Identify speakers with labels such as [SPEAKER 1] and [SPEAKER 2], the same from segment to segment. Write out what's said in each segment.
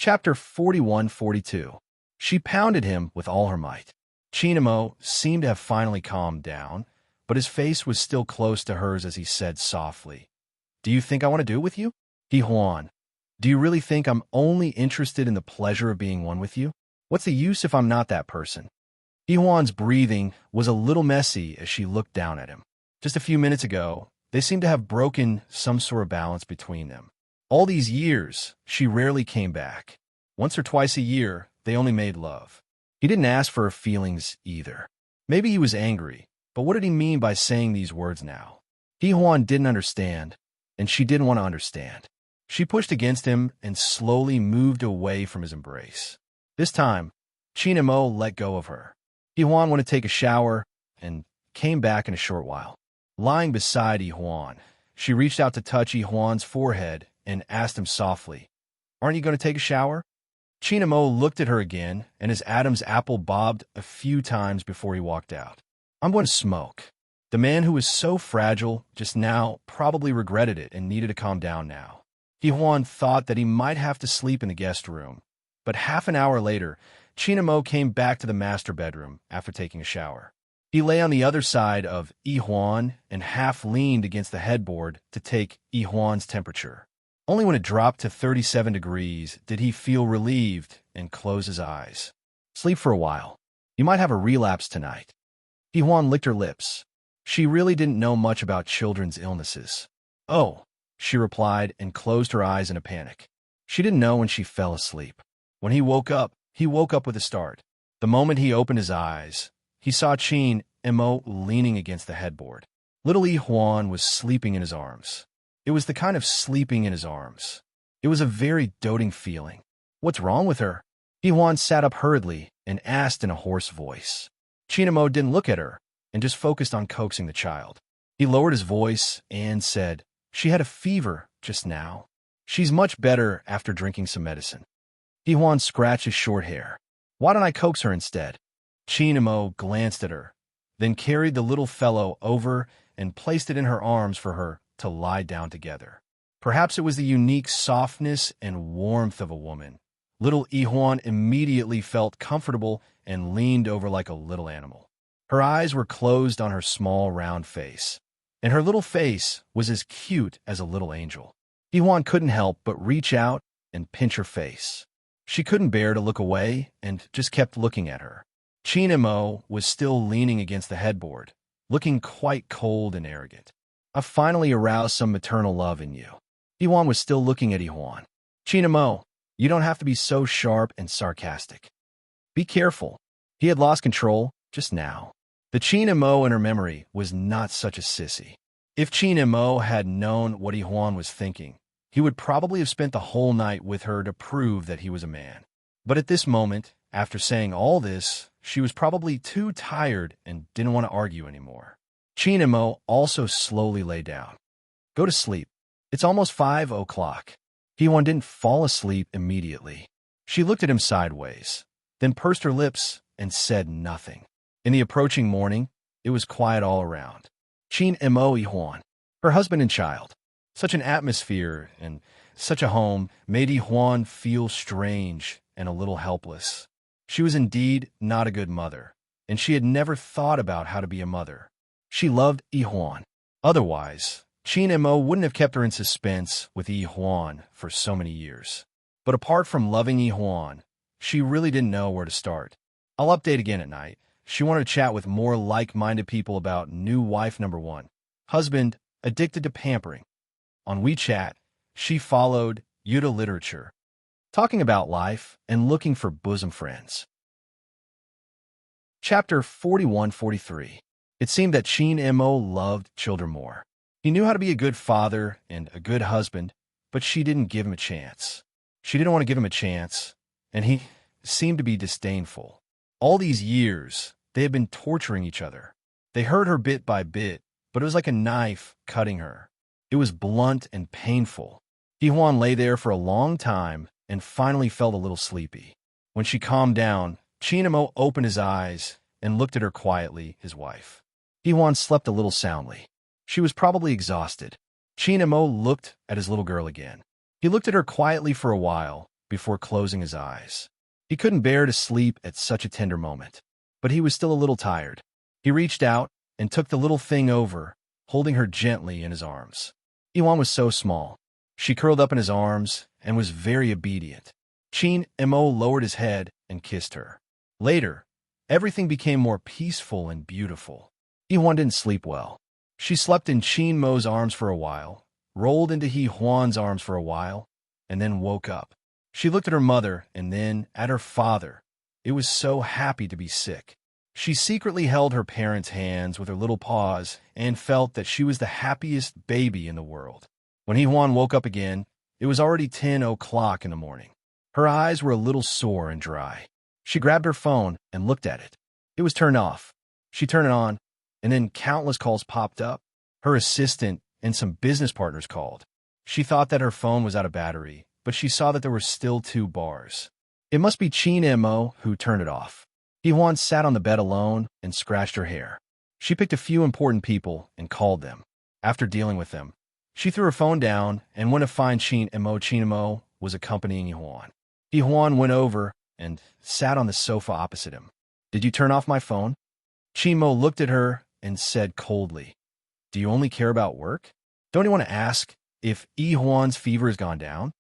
[SPEAKER 1] Chapter 41-42. She pounded him with all her might. Chinamo seemed to have finally calmed down, but his face was still close to hers as he said softly, "Do you think I want to do it with you? Juan, do you really think I'm only interested in the pleasure of being one with you? What's the use if I'm not that person?" Juan's breathing was a little messy as she looked down at him. Just a few minutes ago, they seemed to have broken some sort of balance between them. All these years, she rarely came back. Once or twice a year, they only made love. He didn't ask for her feelings either. Maybe he was angry, but what did he mean by saying these words now? Juan didn't understand, and she didn't want to understand. She pushed against him and slowly moved away from his embrace. This time, Chinamo let go of her. Juan went to take a shower and came back in a short while. Lying beside Juan, she reached out to touch Juan's forehead and asked him softly, "Aren't you going to take a shower?" Chinamo looked at her again, and his Adam's apple bobbed a few times before he walked out. "I'm going to smoke." The man who was so fragile just now probably regretted it and needed to calm down now. Juan thought that he might have to sleep in the guest room, but half an hour later, Chinamo came back to the master bedroom after taking a shower. He lay on the other side of Juan and half leaned against the headboard to take Juan's temperature. Only when it dropped to 37 degrees did he feel relieved and close his eyes. "Sleep for a while. You might have a relapse tonight." Juan licked her lips. She really didn't know much about children's illnesses. "Oh," she replied and closed her eyes in a panic. She didn't know when she fell asleep. When he woke up with a start. The moment he opened his eyes, he saw Chinamo leaning against the headboard. Little Juan was sleeping in his arms. It was the kind of sleeping in his arms. It was a very doting feeling. "What's wrong with her?" Juan sat up hurriedly and asked in a hoarse voice. Chinamo didn't look at her and just focused on coaxing the child. He lowered his voice and said, "She had a fever just now. She's much better after drinking some medicine." Juan scratched his short hair. "Why don't I coax her instead?" Chinamo glanced at her, then carried the little fellow over and placed it in her arms for her to lie down together. Perhaps it was the unique softness and warmth of a woman. Little Juan immediately felt comfortable and leaned over like a little animal. Her eyes were closed on her small round face, and her little face was as cute as a little angel. Juan couldn't help but reach out and pinch her face. She couldn't bear to look away and just kept looking at her. Chinamo was still leaning against the headboard, looking quite cold and arrogant. "I've finally aroused some maternal love in you." Juan was still looking at Juan. "Chinamo, you don't have to be so sharp and sarcastic. Be careful." He had lost control just now. The Chinamo in her memory was not such a sissy. If Chinamo had known what Juan was thinking, he would probably have spent the whole night with her to prove that he was a man. But at this moment, after saying all this, she was probably too tired and didn't want to argue anymore. Chinamo also slowly lay down. "Go to sleep. It's almost 5 o'clock. Juan didn't fall asleep immediately. She looked at him sideways, then pursed her lips and said nothing. In the approaching morning, it was quiet all around. Chinamo Juan, her husband and child. Such an atmosphere and such a home made Juan feel strange and a little helpless. She was indeed not a good mother, and she had never thought about how to be a mother. She loved Juan. Otherwise, Chinamo wouldn't have kept her in suspense with Juan for so many years. But apart from loving Juan, she really didn't know where to start. I'll update again at night. She wanted to chat with more like-minded people about new wife number 1, husband addicted to pampering. On WeChat, she followed Yuta Literature, talking about life and looking for bosom friends. Chapter 41-43. It seemed that Chinamo loved children more. He knew how to be a good father and a good husband, but she didn't give him a chance. She didn't want to give him a chance, and he seemed to be disdainful. All these years, they had been torturing each other. They hurt her bit by bit, but it was like a knife cutting her. It was blunt and painful. Juan lay there for a long time and finally felt a little sleepy. When she calmed down, Chinamo opened his eyes and looked at her quietly, his wife. Juan slept a little soundly. She was probably exhausted. Chinamo looked at his little girl again. He looked at her quietly for a while, before closing his eyes. He couldn't bear to sleep at such a tender moment, but he was still a little tired. He reached out and took the little thing over, holding her gently in his arms. Iwan was so small. She curled up in his arms and was very obedient. Chin Mo lowered his head and kissed her. Later, everything became more peaceful and beautiful. Iwan didn't sleep well. She slept in Chin Mo's arms for a while, rolled into He Huan's arms for a while, and then woke up. She looked at her mother and then at her father. It was so happy to be sick. She secretly held her parents' hands with her little paws and felt that she was the happiest baby in the world. When He Huan woke up again, it was already 10 o'clock in the morning. Her eyes were a little sore and dry. She grabbed her phone and looked at it. It was turned off. She turned it on, and then countless calls popped up. Her assistant and some business partners called. She thought that her phone was out of battery, but she saw that there were still 2 bars. It must be Chin Mo who turned it off. He Huan sat on the bed alone and scratched her hair. She picked a few important people and called them. After dealing with them, she threw her phone down and went to find Chin Mo. Chin Mo was accompanying He Huan. He Huan went over and sat on the sofa opposite him. "Did you turn off my phone?" Chin Mo looked at her and said coldly, "Do you only care about work? Don't you want to ask if He Huan's fever has gone down?"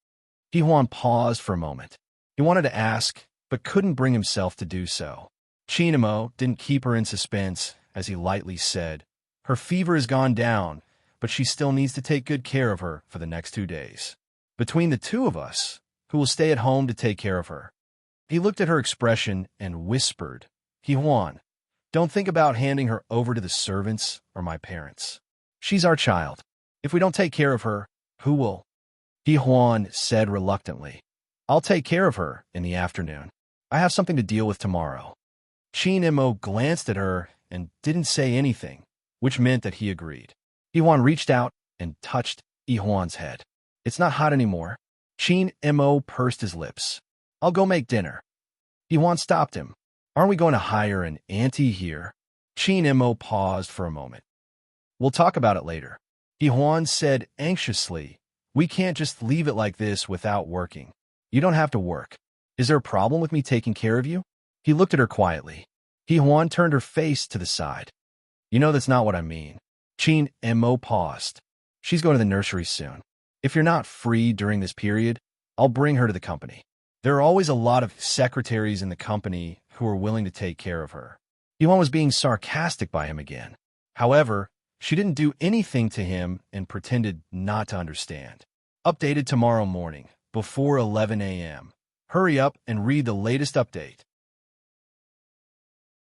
[SPEAKER 1] He Huan paused for a moment. He wanted to ask, but couldn't bring himself to do so. Chin Mo didn't keep her in suspense as he lightly said, "Her fever has gone down, but she still needs to take good care of her for the next 2 days. Between the 2 of us, who will stay at home to take care of her?" He looked at her expression and whispered, "He Huan, don't think about handing her over to the servants or my parents. She's our child. If we don't take care of her, who will?" He Huan said reluctantly, "I'll take care of her in the afternoon. I have something to deal with tomorrow." Chin Mo glanced at her and didn't say anything, which meant that he agreed. He Huan reached out and touched He Huan's head. "It's not hot anymore." Chin Mo pursed his lips. "I'll go make dinner." He Huan stopped him. "Aren't we going to hire an auntie here?" Chin Mo paused for a moment. "We'll talk about it later." He Huan said anxiously, "We can't just leave it like this without working. You don't have to work. Is there a problem with me taking care of you?" He looked at her quietly. He Huan turned her face to the side. "You know that's not what I mean." Chin Mo paused. "She's going to the nursery soon. If you're not free during this period, I'll bring her to the company. There are always a lot of secretaries in the company who are willing to take care of her." He Huan was being sarcastic by him again. However, she didn't do anything to him and pretended not to understand. Updated tomorrow morning, before 11 a.m. Hurry up and read the latest update.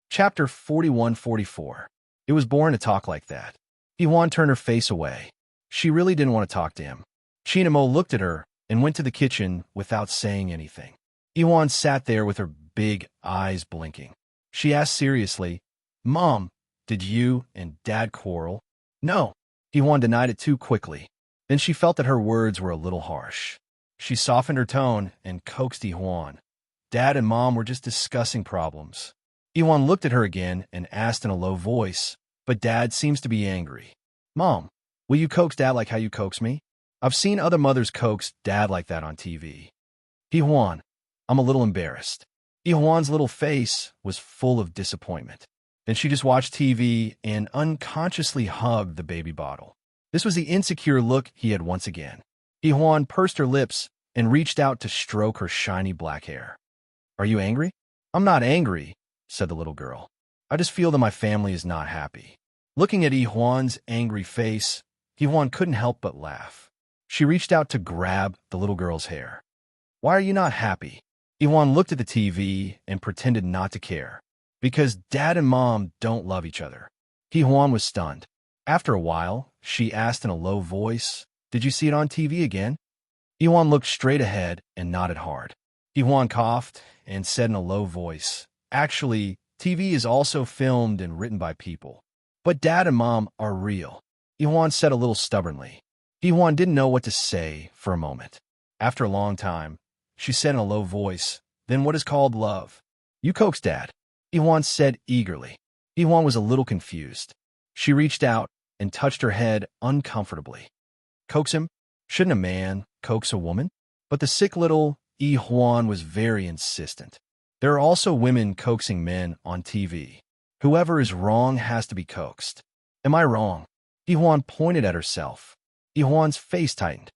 [SPEAKER 1] Chapter 41-44. It was boring to talk like that. He Huan turned her face away. She really didn't want to talk to him. Chin Mo looked at her and went to the kitchen without saying anything. He Huan sat there with her big eyes blinking. She asked seriously, "Mom, did you and Dad quarrel?" "No." He Huan denied it too quickly. Then she felt that her words were a little harsh. She softened her tone and coaxed He Huan. "Dad and Mom were just discussing problems." He Huan looked at her again and asked in a low voice, "But Dad seems to be angry." "Mom, will you coax Dad like how you coax me? I've seen other mothers coax Dad like that on TV." "He Huan, I'm a little embarrassed." He Huan's little face was full of disappointment. Then she just watched TV and unconsciously hugged the baby bottle. This was the insecure look he had once again. He Huan pursed her lips and reached out to stroke her shiny black hair. "Are you angry?" "I'm not angry," said the little girl. "I just feel that my family is not happy." Looking at He Huan's angry face, He Huan couldn't help but laugh. She reached out to grab the little girl's hair. "Why are you not happy?" He Huan looked at the TV and pretended not to care. "Because Dad and Mom don't love each other." He Huan was stunned. After a while, she asked in a low voice, "Did you see it on TV again?" He Huan looked straight ahead and nodded hard. He Huan coughed and said in a low voice, "Actually, TV is also filmed and written by people. But Dad and Mom are real." He Huan said a little stubbornly. He Huan didn't know what to say for a moment. After a long time, she said in a low voice, "Then what is called love?" "You coax Dad," He Huan said eagerly. He Huan was a little confused. She reached out and touched her head uncomfortably. "Coax him? Shouldn't a man coax a woman?" But the sick little Yi-Huan was very insistent. There are also women coaxing men on TV. Whoever is wrong has to be coaxed. Am I wrong? Yi-Huan pointed at herself. Yi-Huan's face tightened.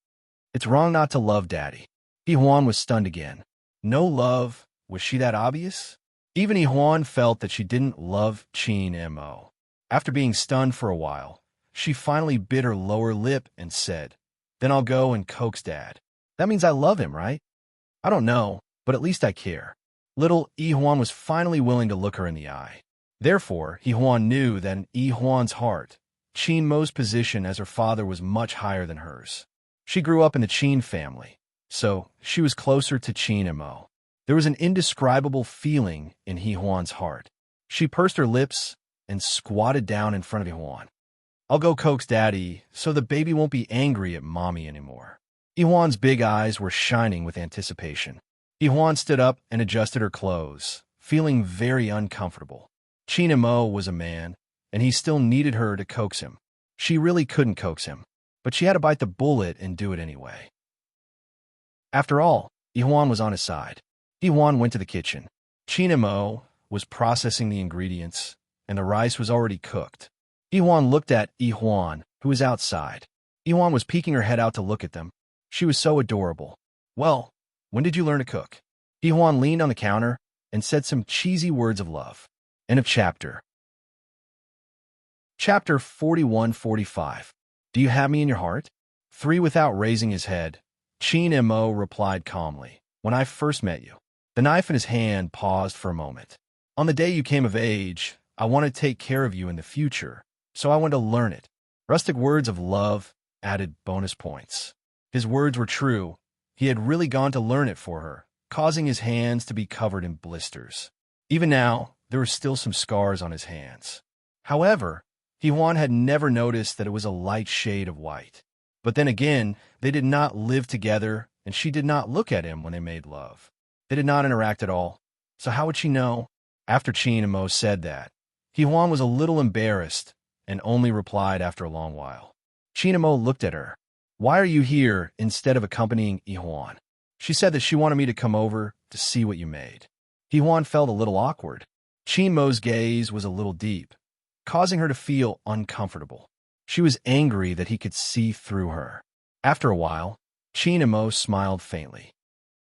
[SPEAKER 1] It's wrong not to love Daddy. Yi-Huan was stunned again. No love? Was she that obvious? Even Yi-Huan felt that she didn't love Qin Mo. After being stunned for a while, she finally bit her lower lip and said, "Then I'll go and coax Dad. That means I love him, right? I don't know, but at least I care." Little Yi-Huan was finally willing to look her in the eye. Therefore, Yi-Huan knew that in Yi-Huan's heart, Qin Mo's position as her father was much higher than hers. She grew up in the Qin family, so she was closer to Qin Mo. There was an indescribable feeling in Yi-Huan's heart. She pursed her lips and squatted down in front of Yi-Huan. "I'll go coax Daddy so the baby won't be angry at Mommy anymore." Yi-Huan's big eyes were shining with anticipation. Yi-Huan stood up and adjusted her clothes, feeling very uncomfortable. Qin Mo was a man, and he still needed her to coax him. She really couldn't coax him, but she had to bite the bullet and do it anyway. After all, Yi-Huan was on his side. Yi-Huan went to the kitchen. Qin Mo was processing the ingredients, and the rice was already cooked. Yi-Huan looked at Yi-Huan, who was outside. Yi-Huan was peeking her head out to look at them. She was so adorable. "Well, when did you learn to cook?" Yi-Huan leaned on the counter and said some cheesy words of love. End of chapter. Chapter 41-45. Do you have me in your heart? 3. Without raising his head, Qin Mo replied calmly, "When I first met you." The knife in his hand paused for a moment. "On the day you came of age, I wanted to take care of you in the future, so I wanted to learn it." Rustic words of love added bonus points. His words were true. He had really gone to learn it for her, causing his hands to be covered in blisters. Even now, there were still some scars on his hands. However, Yi-Huan had never noticed that it was a light shade of white. But then again, they did not live together, and she did not look at him when they made love. They did not interact at all, so how would she know? After Qin Mo said that, Yi-Huan was a little embarrassed and only replied after a long while. Qin Mo looked at her. "Why are you here instead of accompanying Yi-Huan?" "She said that she wanted me to come over to see what you made." Yi-Huan felt a little awkward. Qin Mo's gaze was a little deep, causing her to feel uncomfortable. She was angry that he could see through her. After a while, Qin Mo smiled faintly.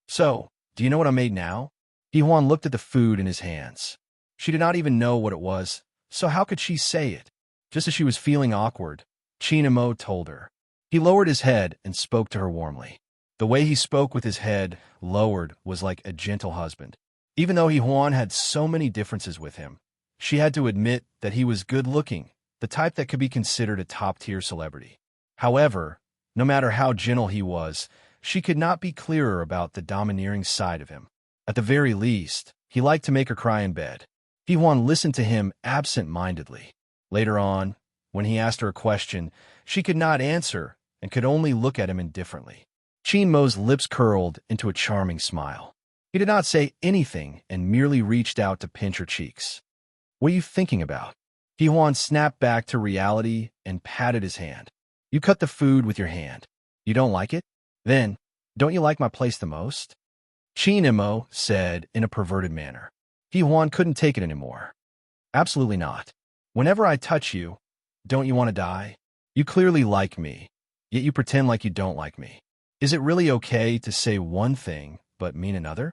[SPEAKER 1] "So, do you know what I made now?" Yi-Huan looked at the food in his hands. She did not even know what it was, so how could she say it? Just as she was feeling awkward, Qin Mo told her. He lowered his head and spoke to her warmly. The way he spoke with his head lowered was like a gentle husband. Even though Yi-Huan had so many differences with him, she had to admit that he was good-looking, the type that could be considered a top-tier celebrity. However, no matter how gentle he was, she could not be clearer about the domineering side of him. At the very least, he liked to make her cry in bed. Yi-Huan listened to him absent-mindedly. Later on, when he asked her a question, she could not answer and could only look at him indifferently. Qin Mo's lips curled into a charming smile. He did not say anything and merely reached out to pinch her cheeks. "What are you thinking about?" Yi-Huan snapped back to reality and patted his hand. "You cut the food with your hand. You don't like it? Then, don't you like my place the most?" Qin Mo said in a perverted manner. Yi-Huan couldn't take it anymore. "Absolutely not. Whenever I touch you, don't you want to die? You clearly like me, yet you pretend like you don't like me. Is it really okay to say one thing but mean another?"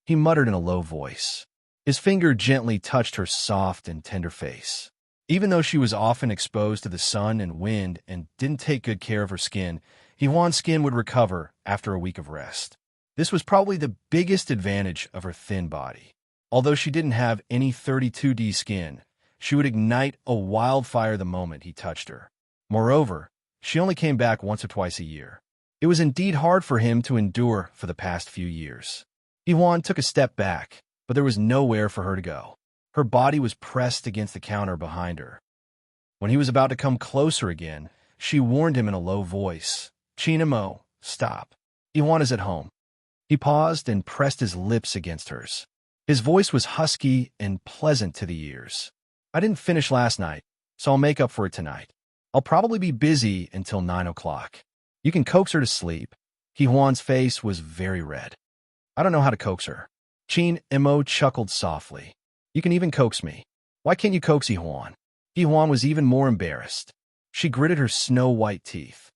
[SPEAKER 1] He muttered in a low voice. His finger gently touched her soft and tender face. Even though she was often exposed to the sun and wind and didn't take good care of her skin, Yi-Huan's skin would recover after a week of rest. This was probably the biggest advantage of her thin body. Although she didn't have any 32D skin, she would ignite a wildfire the moment he touched her. Moreover, she only came back once or twice a year. It was indeed hard for him to endure for the past few years. Yi-Huan took a step back, but there was nowhere for her to go. Her body was pressed against the counter behind her. When he was about to come closer again, she warned him in a low voice, "Qin Mo, stop. Yi-Huan is at home." He paused and pressed his lips against hers. His voice was husky and pleasant to the ears. "I didn't finish last night, so I'll make up for it tonight. I'll probably be busy until 9 o'clock. You can coax her to sleep." Yi-Huan's face was very red. I don't know how to coax her. Mo chuckled softly. You can even coax me. Why can't you coax Ihuan? Ihuan was even more embarrassed. She gritted her snow-white teeth.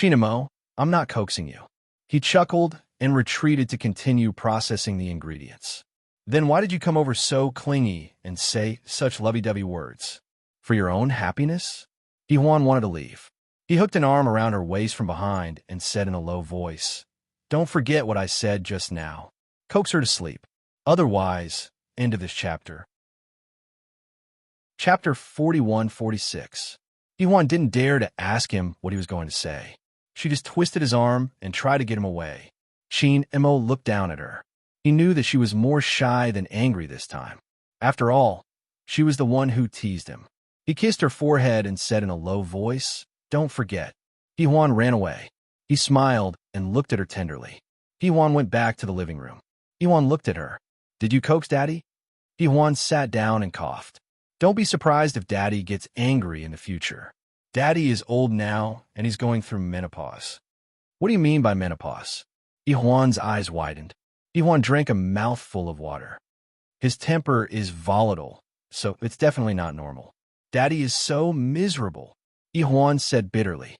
[SPEAKER 1] Mo, I'm not coaxing you. He chuckled and retreated to continue processing the ingredients. Then why did you come over so clingy and say such lovey-dovey words? For your own happiness? Ihuan wanted to leave. He hooked an arm around her waist from behind and said in a low voice, Don't forget what I said just now. Coax her to sleep. Otherwise, end of this chapter. Chapter 41-46. Ihuan didn't dare to ask him what he was going to say. She just twisted his arm and tried to get him away. Mo looked down at her. He knew that she was more shy than angry this time. After all, she was the one who teased him. He kissed her forehead and said in a low voice, Don't forget. Ihuan ran away. He smiled and looked at her tenderly. Ihuan went back to the living room. Ihuan looked at her. Did you coax Daddy? Ihuan sat down and coughed. Don't be surprised if Daddy gets angry in the future. Daddy is old now, and he's going through menopause. What do you mean by menopause? Ihuan's eyes widened. Ihuan drank a mouthful of water. His temper is volatile, so it's definitely not normal. Daddy is so miserable, Ihuan said bitterly.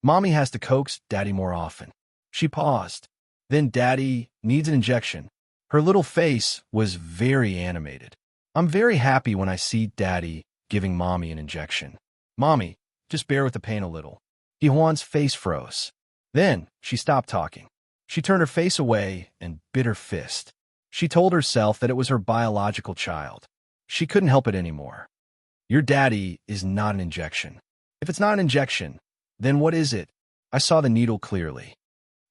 [SPEAKER 1] Mommy has to coax Daddy more often. She paused. Then Daddy needs an injection. Her little face was very animated. I'm very happy when I see Daddy giving Mommy an injection. Mommy, just bear with the pain a little. Ihuan's face froze. Then she stopped talking. She turned her face away and bit her fist. She told herself that it was her biological child. She couldn't help it anymore. Your daddy is not an injection. If it's not an injection, then what is it? I saw the needle clearly.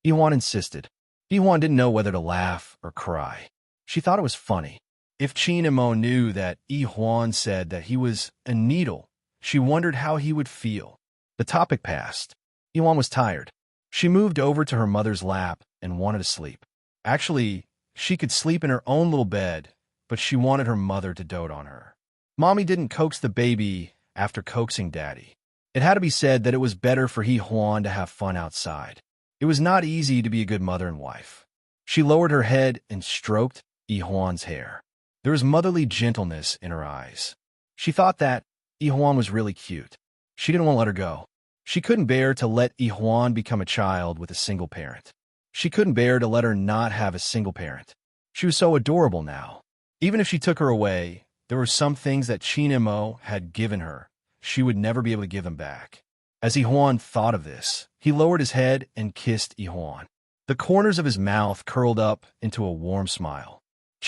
[SPEAKER 1] Ihuan insisted. Ihuan didn't know whether to laugh or cry. She thought it was funny. If Mo knew that Ihuan said that he was a needle, she wondered how he would feel. The topic passed. Ihuan was tired. She moved over to her mother's lap and wanted to sleep. Actually, she could sleep in her own little bed, but she wanted her mother to dote on her. Mommy didn't coax the baby after coaxing Daddy. It had to be said that it was better for Ihuan to have fun outside. It was not easy to be a good mother and wife. She lowered her head and stroked Ihuan's hair. There was motherly gentleness in her eyes. She thought that Ihuan was really cute. She didn't want to let her go. She couldn't bear to let Ihuan become a child with a single parent. She couldn't bear to let her not have a single parent. She was so adorable now. Even if she took her away, there were some things that Mo had given her. She would never be able to give them back. As Ihuan thought of this, he lowered his head and kissed Ihuan. The corners of his mouth curled up into a warm smile.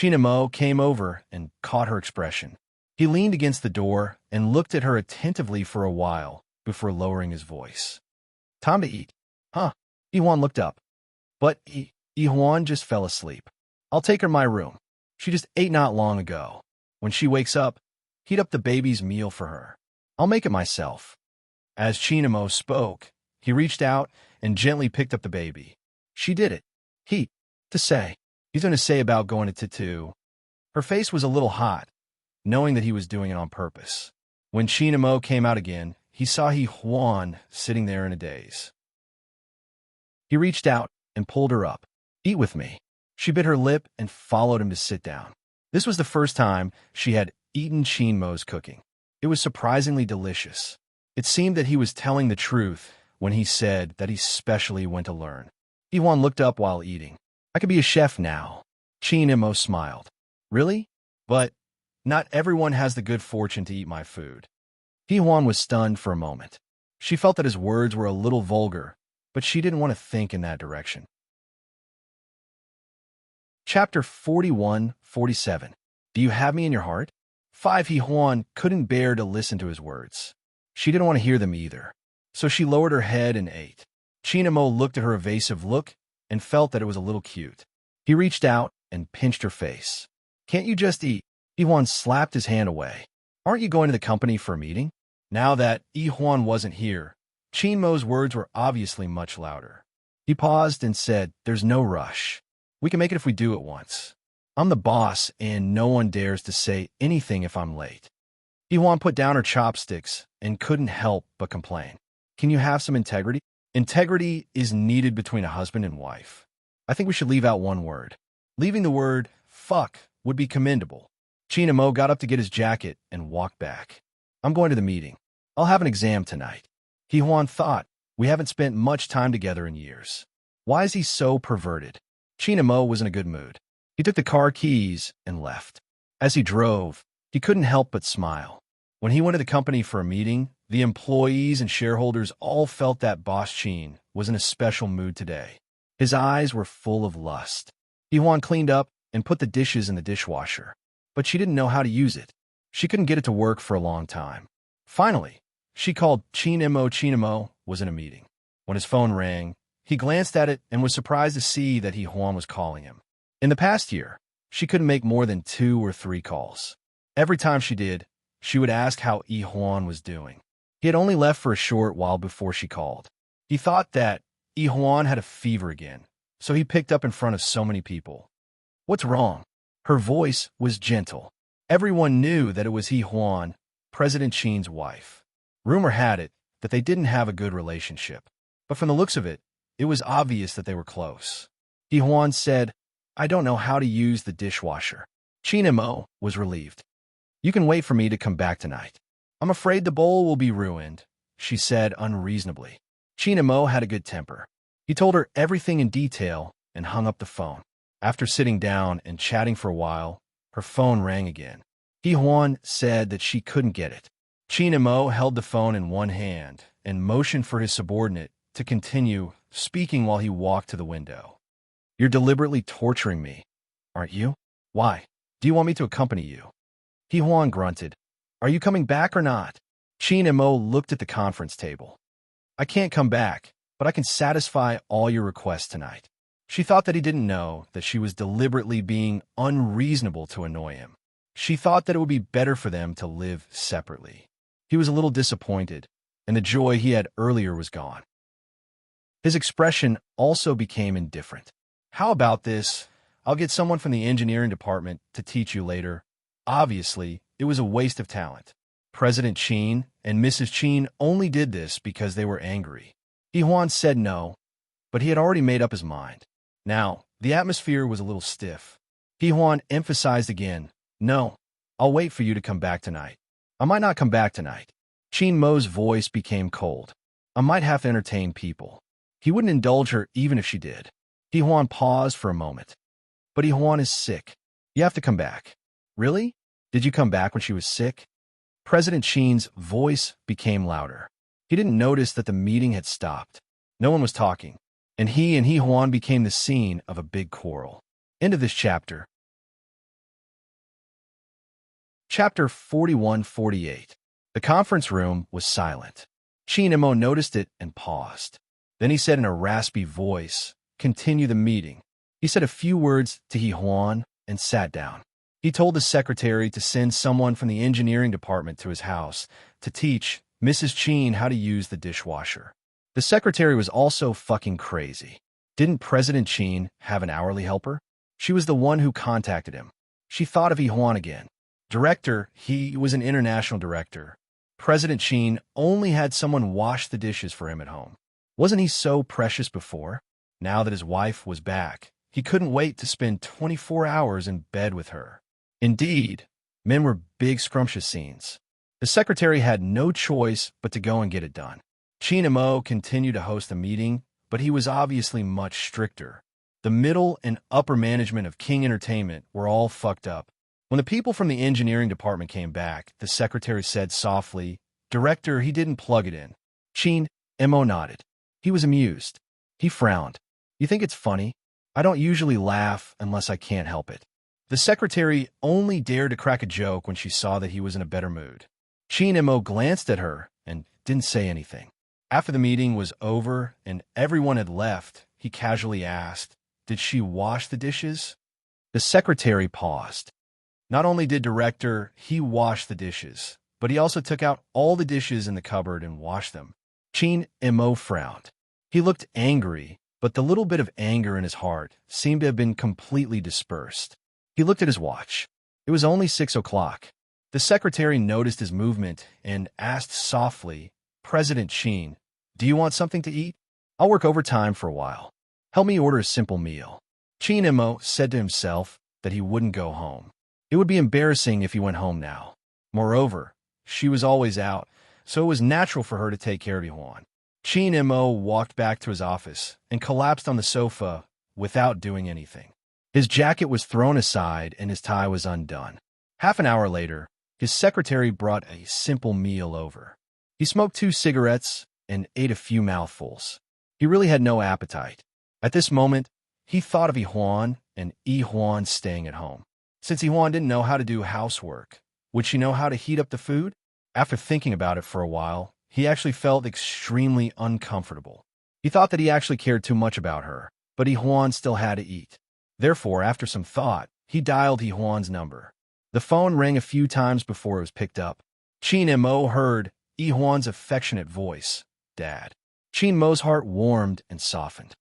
[SPEAKER 1] Mo came over and caught her expression. He leaned against the door and looked at her attentively for a while before lowering his voice. Time to eat. Huh? Ihuan looked up. But Ihuan just fell asleep. I'll take her to my room. She just ate not long ago. When she wakes up, heat up the baby's meal for her. I'll make it myself. As Mo spoke, he reached out and gently picked up the baby. She did it. To say. He's going to say about going to Tattoo. Her face was a little hot, knowing that he was doing it on purpose. When Mo came out again, he saw Ihuan sitting there in a daze. He reached out and pulled her up. Eat with me. She bit her lip and followed him to sit down. This was the first time she had eaten Mo's cooking. It was surprisingly delicious. It seemed that he was telling the truth when he said that he specially went to learn. Ihuan looked up while eating. I could be a chef now. Mo smiled. Really? But not everyone has the good fortune to eat my food. Ihuan was stunned for a moment. She felt that his words were a little vulgar, but she didn't want to think in that direction. Chapter 41-47. Do you have me in your heart? 5. Ihuan couldn't bear to listen to his words. She didn't want to hear them either, so she lowered her head and ate. Mo looked at her evasive look and felt that it was a little cute. He reached out and pinched her face. Can't you just eat? Ihuan slapped his hand away. Aren't you going to the company for a meeting? Now that Ihuan wasn't here, Mo's words were obviously much louder. He paused and said, There's no rush. We can make it if we do it once. I'm the boss, and no one dares to say anything if I'm late. Ihuan put down her chopsticks and couldn't help but complain. Can you have some integrity? Integrity is needed between a husband and wife. I think we should leave out one word. Leaving the word fuck would be commendable. Chinamo got up to get his jacket and walked back. I'm going to the meeting. I'll have an exam tonight. Huan thought, we haven't spent much time together in years. Why is he so perverted? Chinamo was in a good mood. He took the car keys and left. As he drove, he couldn't help but smile. When he went to the company for a meeting, the employees and shareholders all felt that Boss Chin was in a special mood today. His eyes were full of lust. Huan cleaned up and put the dishes in the dishwasher, but she didn't know how to use it. She couldn't get it to work for a long time. Finally, she called Chinamo. Chinamo was in a meeting. When his phone rang, he glanced at it and was surprised to see that Huan was calling him. In the past year, she couldn't make more than 2 or 3 calls. Every time she did, she would ask how Huan was doing. He had only left for a short while before she called. He thought that Huan had a fever again, so he picked up in front of so many people. What's wrong? Her voice was gentle. Everyone knew that it was Huan, President Chin's wife. Rumor had it that they didn't have a good relationship, but from the looks of it, it was obvious that they were close. Huan said, I don't know how to use the dishwasher. Chinamo was relieved. You can wait for me to come back tonight. I'm afraid the bowl will be ruined, she said unreasonably. Chinamo had a good temper. He told her everything in detail and hung up the phone. After sitting down and chatting for a while, her phone rang again. Huan said that she couldn't get it. Chinamo held the phone in one hand and motioned for his subordinate to continue speaking while he walked to the window. You're deliberately torturing me, aren't you? Why? Do you want me to accompany you? Huan grunted. Are you coming back or not? Chinamo looked at the conference table. I can't come back, but I can satisfy all your requests tonight. She thought that he didn't know that she was deliberately being unreasonable to annoy him. She thought that it would be better for them to live separately. He was a little disappointed, and the joy he had earlier was gone. His expression also became indifferent. How about this? I'll get someone from the engineering department to teach you later. Obviously, it was a waste of talent. President Chin and Mrs. Chin only did this because they were angry. Huan said no, but he had already made up his mind. Now, the atmosphere was a little stiff. Huan emphasized again, no, I'll wait for you to come back tonight. I might not come back tonight. Chinmo's voice became cold. I might have to entertain people. He wouldn't indulge her even if she did. Huan paused for a moment. But Huan is sick. You have to come back. Really? Did you come back when she was sick? President Chin's voice became louder. He didn't notice that the meeting had stopped. No one was talking, and he and Huan became the scene of a big quarrel. End of this chapter. Chapter 41-48. The conference room was silent. Chinamo noticed it and paused. Then he said in a raspy voice, continue the meeting. He said a few words to Huan and sat down. He told the secretary to send someone from the engineering department to his house to teach Mrs. Chin how to use the dishwasher. The secretary was also fucking crazy. Didn't President Chin have an hourly helper? She was the one who contacted him. She thought of Huan again. Director, he was an international director. President Chin only had someone wash the dishes for him at home. Wasn't he so precious before? Now that his wife was back, he couldn't wait to spend 24 hours in bed with her. Indeed, men were big scrumptious scenes. The secretary had no choice but to go and get it done. Chinamo continued to host the meeting, but he was obviously much stricter. The middle and upper management of King Entertainment were all fucked up. When the people from the engineering department came back, the secretary said softly, Director, he didn't plug it in. Chinamo nodded. He was amused. He frowned. You think it's funny? I don't usually laugh unless I can't help it. The secretary only dared to crack a joke when she saw that he was in a better mood. Chinamo glanced at her and didn't say anything. After the meeting was over and everyone had left, he casually asked, Did she wash the dishes? The secretary paused. Not only did Director he wash the dishes, but he also took out all the dishes in the cupboard and washed them. Chinamo frowned. He looked angry, but the little bit of anger in his heart seemed to have been completely dispersed. He looked at his watch. It was only 6 o'clock. The secretary noticed his movement and asked softly, President Chin, do you want something to eat? I'll work overtime for a while. Help me order a simple meal. Chinemo said to himself that he wouldn't go home. It would be embarrassing if he went home now. Moreover, she was always out, so it was natural for her to take care of Yuan. Chinemo walked back to his office and collapsed on the sofa without doing anything. His jacket was thrown aside and his tie was undone. Half an hour later, his secretary brought a simple meal over. He smoked 2 cigarettes and ate a few mouthfuls. He really had no appetite. At this moment, he thought of Yihuan and Yihuan staying at home. Since Yihuan didn't know how to do housework, would she know how to heat up the food? After thinking about it for a while, he actually felt extremely uncomfortable. He thought that he actually cared too much about her, but Yihuan still had to eat. Therefore, after some thought, he dialed Yihuan's number. The phone rang a few times before it was picked up. Chinemo heard Yihuan's affectionate voice, "Dad." Chinmo's heart warmed and softened.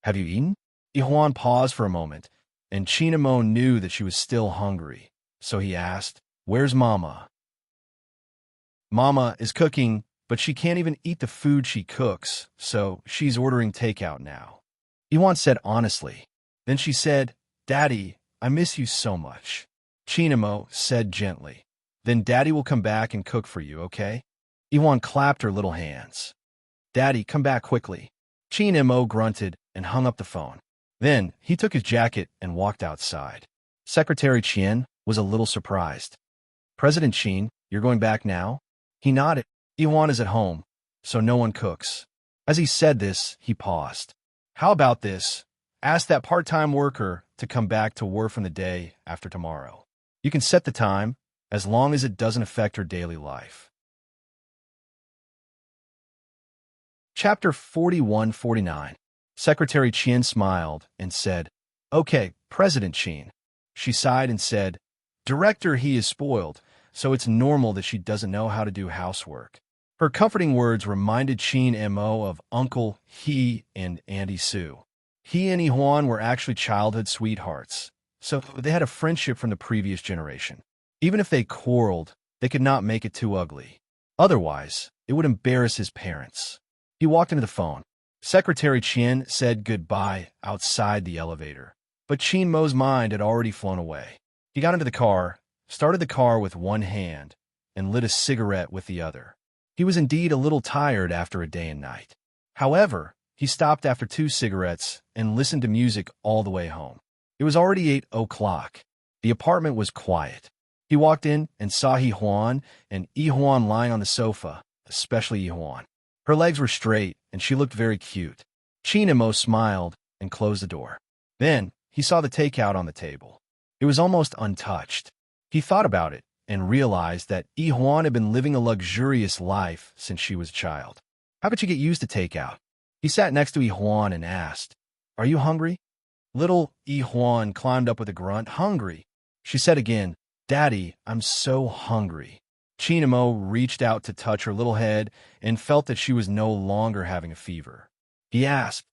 [SPEAKER 1] "Have you eaten?" Yihuan paused for a moment, and Chinemo knew that she was still hungry, so he asked, "Where's Mama?" "Mama is cooking, but she can't even eat the food she cooks, so she's ordering takeout now," Yihuan said honestly. Then she said, "Daddy, I miss you so much." Chinemo said gently, "Then Daddy will come back and cook for you, okay?" Yihuan clapped her little hands. "Daddy, come back quickly." Chinemo grunted and hung up the phone. Then he took his jacket and walked outside. Secretary Qian was a little surprised. "President Qin, you're going back now?" He nodded. "Yihuan is at home, so no one cooks." As he said this, he paused. "How about this? Ask that part-time worker to come back to work from the day after tomorrow. You can set the time, as long as it doesn't affect her daily life." Chapter 41-49. Secretary Qian smiled and said, "Okay, President Qin." She sighed and said, "Director, he is spoiled, so it's normal that she doesn't know how to do housework." Her comforting words reminded Chinemo of Uncle He and Auntie Sue. He and Yihuan were actually childhood sweethearts, so they had a friendship from the previous generation. Even if they quarreled, they could not make it too ugly. Otherwise, it would embarrass his parents. He walked into the phone. Secretary Qian said goodbye outside the elevator, but Chinmo's mind had already flown away. He got into the car, started the car with one hand, and lit a cigarette with the other. He was indeed a little tired after a day and night. However, he stopped after 2 cigarettes and listened to music all the way home. It was already 8 o'clock. The apartment was quiet. He walked in and saw Yihuan and Yihuan lying on the sofa, especially Yihuan. Her legs were straight, and she looked very cute. Chinemo smiled and closed the door. Then he saw the takeout on the table. It was almost untouched. He thought about it and realized that Yihuan had been living a luxurious life since she was a child. How could she get used to takeout? He sat next to Yihuan and asked, "Are you hungry?" Little Yihuan climbed up with a grunt. "Hungry?" She said again, "Daddy, I'm so hungry." Chinemo reached out to touch her little head and felt that she was no longer having a fever. He asked,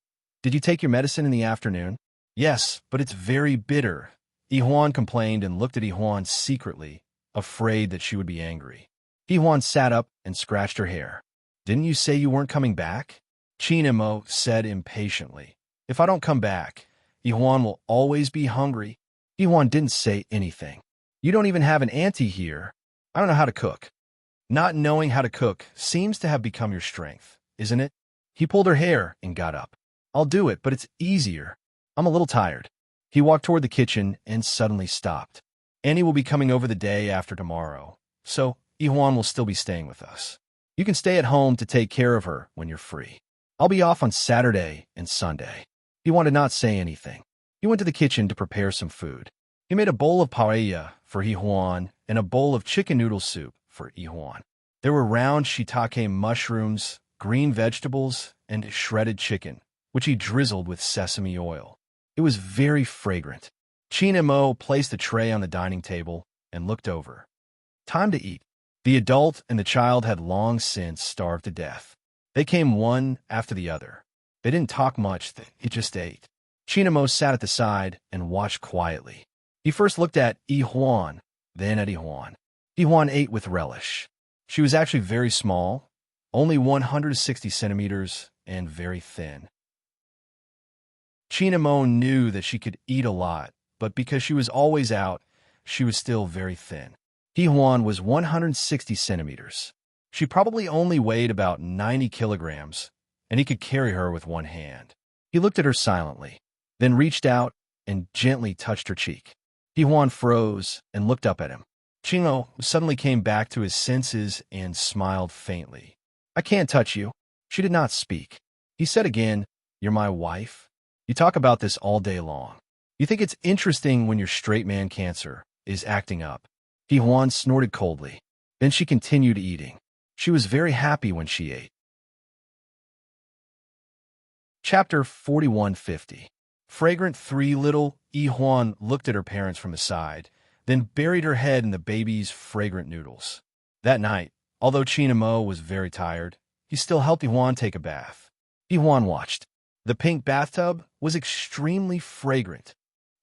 [SPEAKER 1] "Did you take your medicine in the afternoon?" "Yes, but it's very bitter." Yihuan complained and looked at Yihuan secretly, afraid that she would be angry. Yihuan sat up and scratched her hair. "Didn't you say you weren't coming back?" Chinemo said impatiently, "If I don't come back, Yihuan will always be hungry." Yihuan didn't say anything. "You don't even have an auntie here." "I don't know how to cook." "Not knowing how to cook seems to have become your strength, isn't it?" He pulled her hair and got up. "I'll do it, but it's easier. I'm a little tired." He walked toward the kitchen and suddenly stopped. "Annie will be coming over the day after tomorrow, so Yihuan will still be staying with us. You can stay at home to take care of her when you're free. I'll be off on Saturday and Sunday." Yihuan did not say anything. He went to the kitchen to prepare some food. He made a bowl of paella for Yihuan and a bowl of chicken noodle soup for Yihuan. There were round shiitake mushrooms, green vegetables, and shredded chicken, which he drizzled with sesame oil. It was very fragrant. Chinemo placed the tray on the dining table and looked over. Time to eat. The adult and the child had long since starved to death. They came one after the other. They didn't talk much, they just ate. Chinemo sat at the side and watched quietly. He first looked at Yihuan, then at Yihuan. Yihuan ate with relish. She was actually very small, only 160 centimeters, and very thin. Chinamo knew that she could eat a lot, but because she was always out, she was still very thin. Huan was 160 centimeters. She probably only weighed about 90 kilograms, and he could carry her with one hand. He looked at her silently, then reached out and gently touched her cheek. Huan froze and looked up at him. Chino suddenly came back to his senses and smiled faintly. "I can't touch you." She did not speak. He said again, "You're my wife? You talk about this all day long. You think it's interesting when your straight man cancer is acting up." Huan snorted coldly. Then she continued eating. She was very happy when she ate. Chapter 4150. Fragrant 3. Little Huan looked at her parents from the side, then buried her head in the baby's fragrant noodles. That night, although Chinamo was very tired, he still helped Huan take a bath. Huan watched. The pink bathtub was extremely fragrant.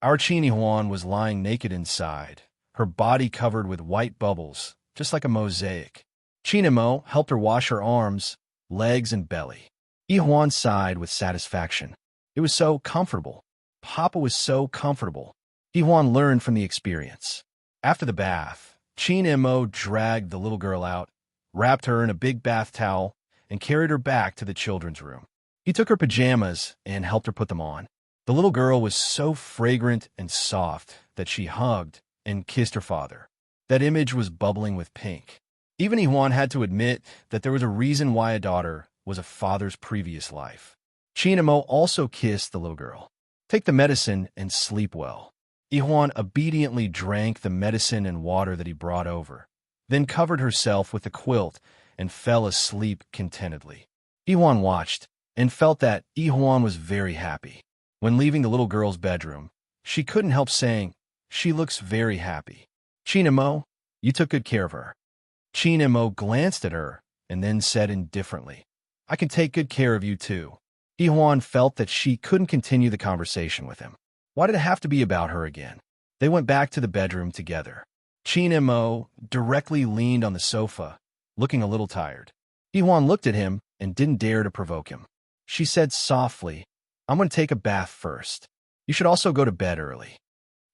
[SPEAKER 1] Our Huan was lying naked inside, her body covered with white bubbles, just like a mosaic. Chinamo helped her wash her arms, legs, and belly. Huan sighed with satisfaction. It was so comfortable. Papa was so comfortable. Huan learned from the experience. After the bath, Chinamo dragged the little girl out, wrapped her in a big bath towel, and carried her back to the children's room. He took her pajamas and helped her put them on. The little girl was so fragrant and soft that she hugged and kissed her father. That image was bubbling with pink. Even Huan had to admit that there was a reason why a daughter was a father's previous life. Chinamo also kissed the little girl. "Take the medicine and sleep well." Huan obediently drank the medicine and water that he brought over, then covered herself with the quilt and fell asleep contentedly. Huan watched and felt that Huan was very happy. When leaving the little girl's bedroom, she couldn't help saying, "She looks very happy." "Chinamo, you took good care of her." Chinamo glanced at her and then said indifferently, "I can take good care of you too." Huan felt that she couldn't continue the conversation with him. Why did it have to be about her again? They went back to the bedroom together. Chinamo directly leaned on the sofa, looking a little tired. Huan looked at him and didn't dare to provoke him. She said softly, "I'm going to take a bath first. You should also go to bed early."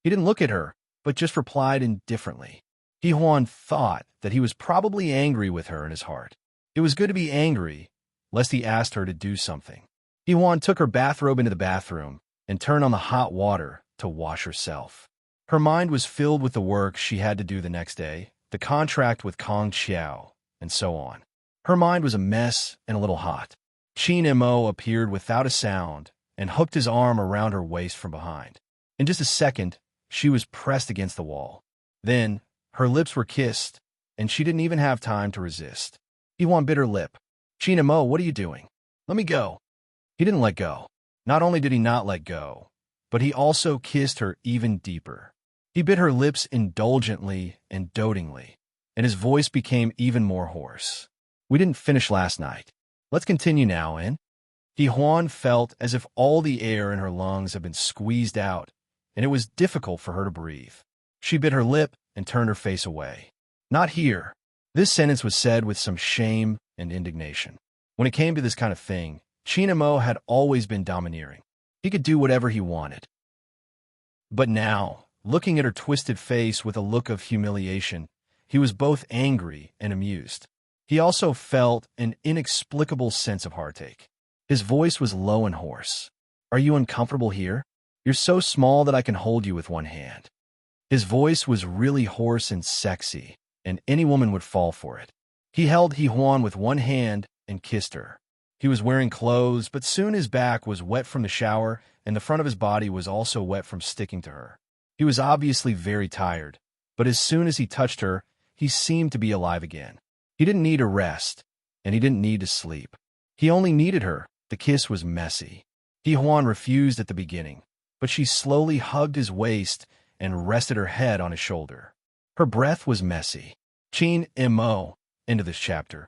[SPEAKER 1] He didn't look at her, but just replied indifferently. Huan thought that he was probably angry with her in his heart. It was good to be angry, lest he asked her to do something. Huan took her bathrobe into the bathroom and turned on the hot water to wash herself. Her mind was filled with the work she had to do the next day, the contract with Kong Xiao, and so on. Her mind was a mess and a little hot. Chinamo appeared without a sound and hooked his arm around her waist from behind. In just a second, she was pressed against the wall. Then, her lips were kissed, and she didn't even have time to resist. Huan bit her lip. "Chinamo, what are you doing? Let me go." He didn't let go. Not only did he not let go, but he also kissed her even deeper. He bit her lips indulgently and dotingly, and his voice became even more hoarse. "We didn't finish last night. Let's continue now, and..." Huan felt as if all the air in her lungs had been squeezed out, and it was difficult for her to breathe. She bit her lip and turned her face away. "Not here." This sentence was said with some shame and indignation. When it came to this kind of thing, Chinamo had always been domineering. He could do whatever he wanted. But now, looking at her twisted face with a look of humiliation, he was both angry and amused. He also felt an inexplicable sense of heartache. His voice was low and hoarse. "Are you uncomfortable here? You're so small that I can hold you with one hand." His voice was really hoarse and sexy, and any woman would fall for it. He held Huan with one hand and kissed her. He was wearing clothes, but soon his back was wet from the shower, and the front of his body was also wet from sticking to her. He was obviously very tired, but as soon as he touched her, he seemed to be alive again. He didn't need a rest, and he didn't need to sleep. He only needed her. The kiss was messy. Huan refused at the beginning, but she slowly hugged his waist and rested her head on his shoulder. Her breath was messy. Chinamo. End of this chapter.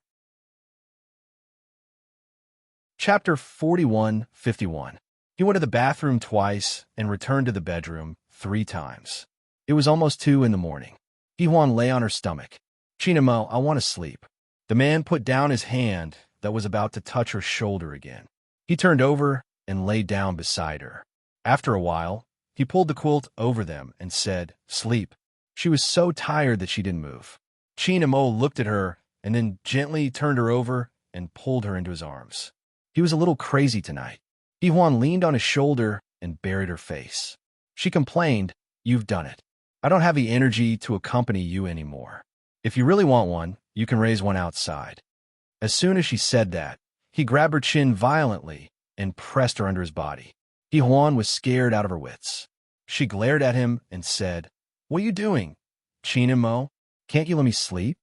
[SPEAKER 1] Chapter 4151. He went to the bathroom twice and returned to the bedroom 3 times. It was almost 2 in the morning. Huan lay on her stomach. "Chinamo, I want to sleep." The man put down his hand that was about to touch her shoulder again. He turned over and lay down beside her. After a while, he pulled the quilt over them and said, "Sleep." She was so tired that she didn't move. Chinamo looked at her and then gently turned her over and pulled her into his arms. He was a little crazy tonight. Ihuan leaned on his shoulder and buried her face. She complained, "You've done it. I don't have the energy to accompany you anymore. If you really want one, you can raise one outside." As soon as she said that, he grabbed her chin violently and pressed her under his body. Ihuan was scared out of her wits. She glared at him and said, "What are you doing? Chinamo, can't you let me sleep?"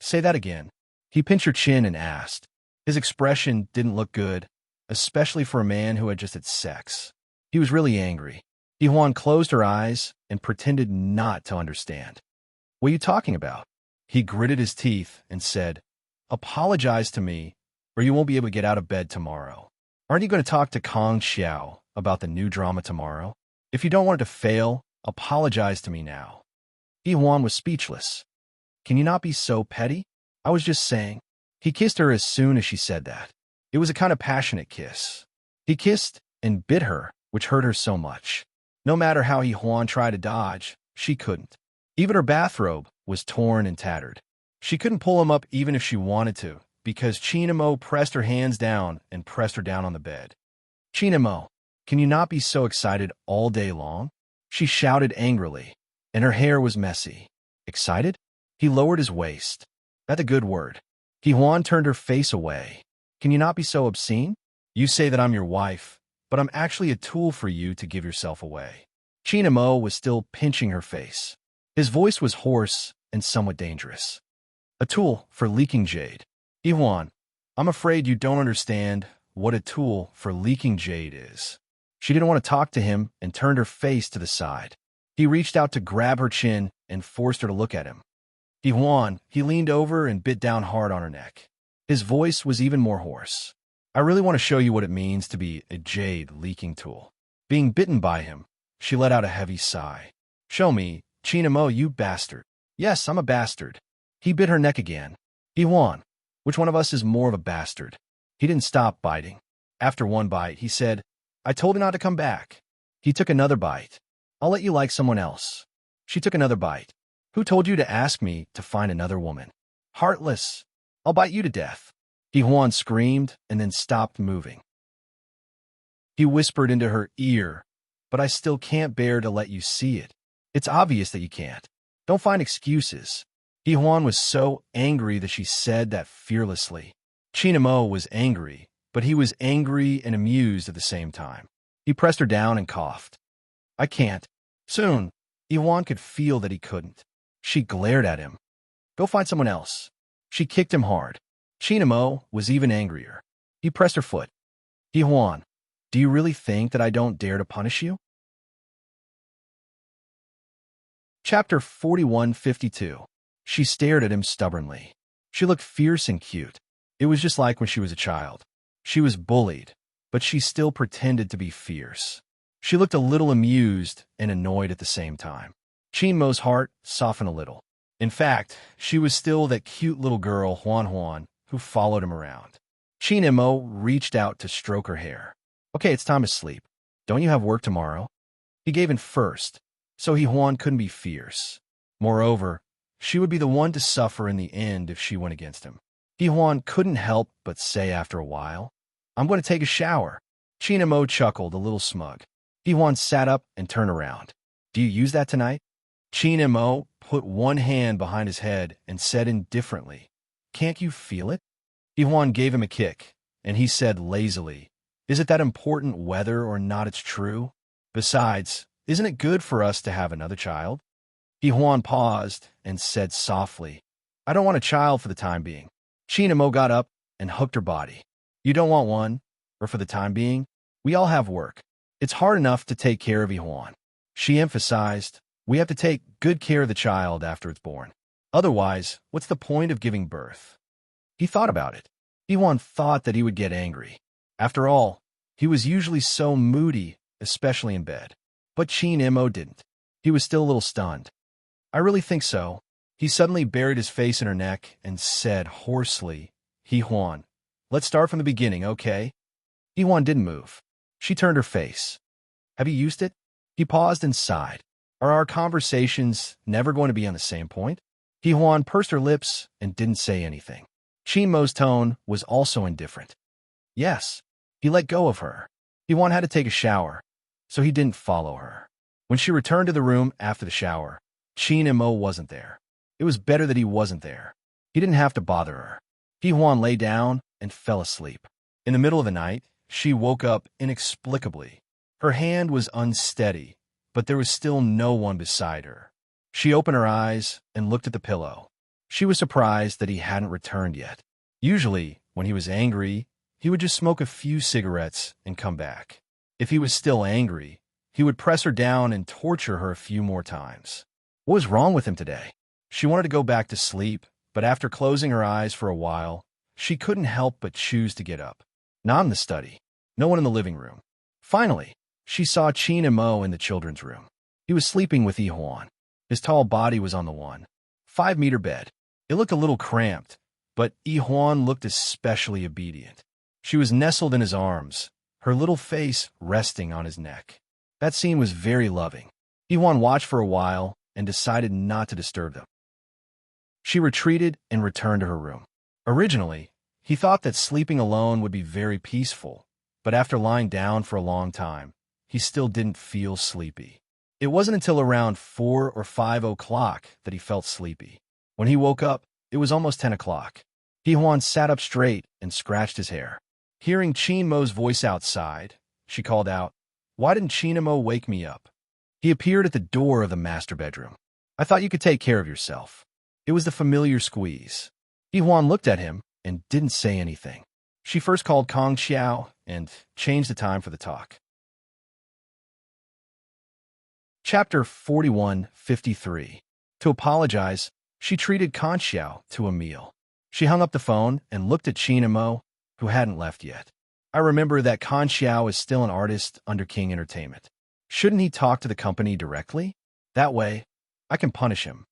[SPEAKER 1] "Say that again." He pinched her chin and asked. His expression didn't look good, especially for a man who had just had sex. He was really angry. Ihuan closed her eyes and pretended not to understand. "What are you talking about?" He gritted his teeth and said, "Apologize to me, or you won't be able to get out of bed tomorrow. Aren't you going to talk to Kong Xiao about the new drama tomorrow? If you don't want it to fail, apologize to me now." Ihuan was speechless. "Can you not be so petty? I was just saying." He kissed her as soon as she said that. It was a kind of passionate kiss. He kissed and bit her, which hurt her so much. No matter how Ihuan tried to dodge, she couldn't. Even her bathrobe was torn and tattered. She couldn't pull him up even if she wanted to, because Chinamo pressed her hands down and pressed her down on the bed. "Chinamo, can you not be so excited all day long?" She shouted angrily, and her hair was messy. "Excited?" He lowered his waist. "That's a good word." Ihuan turned her face away. "Can you not be so obscene? You say that I'm your wife, but I'm actually a tool for you to give yourself away." Chinamo was still pinching her face. His voice was hoarse and somewhat dangerous. "A tool for leaking jade." "Ihuan, I'm afraid you don't understand what a tool for leaking jade is." She didn't want to talk to him and turned her face to the side. He reached out to grab her chin and forced her to look at him. Ihuan, he leaned over and bit down hard on her neck. His voice was even more hoarse. "I really want to show you what it means to be a jade leaking tool." Being bitten by him, she let out a heavy sigh. "Show me, Chinamo, you bastard." "Yes, I'm a bastard." He bit her neck again. "Ihuan, which one of us is more of a bastard?" He didn't stop biting. After one bite, he said, "I told you not to come back." He took another bite. "I'll let you like someone else." She took another bite. "Who told you to ask me to find another woman?" "Heartless. I'll bite you to death." Ihuan screamed and then stopped moving. He whispered into her ear, "But I still can't bear to let you see it. It's obvious that you can't. Don't find excuses." Ihuan was so angry that she said that fearlessly. Chinamo was angry, but he was angry and amused at the same time. He pressed her down and coughed. "I can't." Soon, Ihuan could feel that he couldn't. She glared at him. "Go find someone else." She kicked him hard. Chinamo was even angrier. He pressed her foot. "Ihuan, do you really think that I don't dare to punish you?" Chapter 4152. She stared at him stubbornly. She looked fierce and cute. It was just like when she was a child. She was bullied, but she still pretended to be fierce. She looked a little amused and annoyed at the same time. Chinmo's heart softened a little. In fact, she was still that cute little girl, Huan, who followed him around. Chinmo reached out to stroke her hair. "Okay, it's time to sleep. Don't you have work tomorrow?" He gave in first, so Ihuan couldn't be fierce. Moreover, she would be the one to suffer in the end if she went against him. Ihuan couldn't help but say after a while, "I'm going to take a shower." Chinmo chuckled, a little smug. Ihuan sat up and turned around. "Do you use that tonight?" Chinmo put one hand behind his head and said indifferently, "Can't you feel it?" Ihuan gave him a kick, and he said lazily, "Is it that important whether or not it's true? Besides, isn't it good for us to have another child?" Ihuan paused and said softly, "I don't want a child for the time being." Chinamo got up and hooked her body. "You don't want one, or for the time being? We all have work. It's hard enough to take care of Ihuan." She emphasized, "We have to take good care of the child after it's born. Otherwise, what's the point of giving birth?" He thought about it. Ihuan thought that he would get angry. After all, he was usually so moody, especially in bed. But Chinmo didn't. He was still a little stunned. "I really think so." He suddenly buried his face in her neck and said hoarsely, "Ihuan, let's start from the beginning, okay?" Ihuan didn't move. She turned her face. Have you used it? He paused and sighed. Are our conversations never going to be on the same point? Huan pursed her lips and didn't say anything. Mo's tone was also indifferent. Yes. He let go of her. Huan had to take a shower, so he didn't follow her. When she returned to the room after the shower, Mo wasn't there. It was better that he wasn't there. He didn't have to bother her. Huan lay down and fell asleep. In the middle of the night, she woke up inexplicably. Her hand was unsteady, but there was still no one beside her. She opened her eyes and looked at the pillow. She was surprised that he hadn't returned yet. Usually, when he was angry, he would just smoke a few cigarettes and come back. If he was still angry, he would press her down and torture her a few more times. What was wrong with him today? She wanted to go back to sleep, but after closing her eyes for a while, she couldn't help but choose to get up. Not in the study. No one in the living room. Finally, she saw Mo in the children's room. He was sleeping with Huan. His tall body was on the 1.5-meter bed. It looked a little cramped, but Huan looked especially obedient. She was nestled in his arms, her little face resting on his neck. That scene was very loving. Huan watched for a while and decided not to disturb them. She retreated and returned to her room. Originally, he thought that sleeping alone would be very peaceful, but after lying down for a long time, he still didn't feel sleepy. It wasn't until around 4 or 5 o'clock that he felt sleepy. When he woke up, it was almost 10 o'clock. Huan sat up straight and scratched his hair. Hearing Mo's voice outside, she called out, "Why didn't Mo wake me up?" He appeared at the door of the master bedroom. "I thought you could take care of yourself." It was the familiar squeeze. Huan looked at him and didn't say anything. She first called Kong Xiao and changed the time for the talk. Chapter 41:53. To apologize, she treated Kong Xiao to a meal. She hung up the phone and looked at Mo, who hadn't left yet. "I remember that Kong Xiao is still an artist under King Entertainment. Shouldn't he talk to the company directly? That way, I can punish him."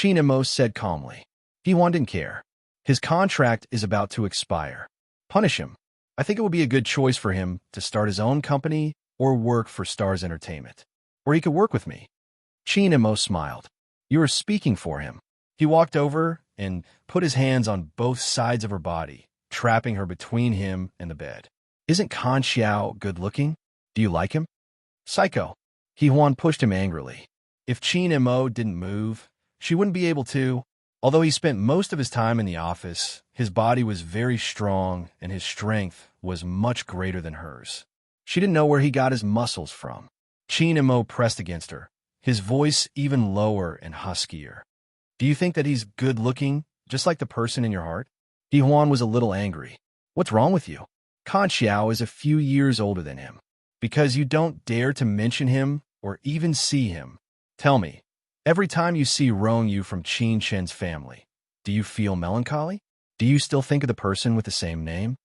[SPEAKER 1] Mo said calmly. Huan didn't care. His contract is about to expire. Punish him. I think it would be a good choice for him to start his own company or work for Stars Entertainment. Or he could work with me. Mo smiled. You are speaking for him. He walked over and put his hands on both sides of her body, trapping her between him and the bed. "Isn't Kong Xiao good looking? Do you like him?" "Psycho." Huan pushed him angrily. If Mo didn't move, she wouldn't be able to. Although he spent most of his time in the office, his body was very strong and his strength was much greater than hers. She didn't know where he got his muscles from. Mo pressed against her, his voice even lower and huskier. "Do you think that he's good-looking, just like the person in your heart?" Huan was a little angry. "What's wrong with you? Kong Xiao is a few years older than him. Because you don't dare to mention him or even see him. Tell me, every time you see Rong Yu from Qin Shen's family, do you feel melancholy? Do you still think of the person with the same name?"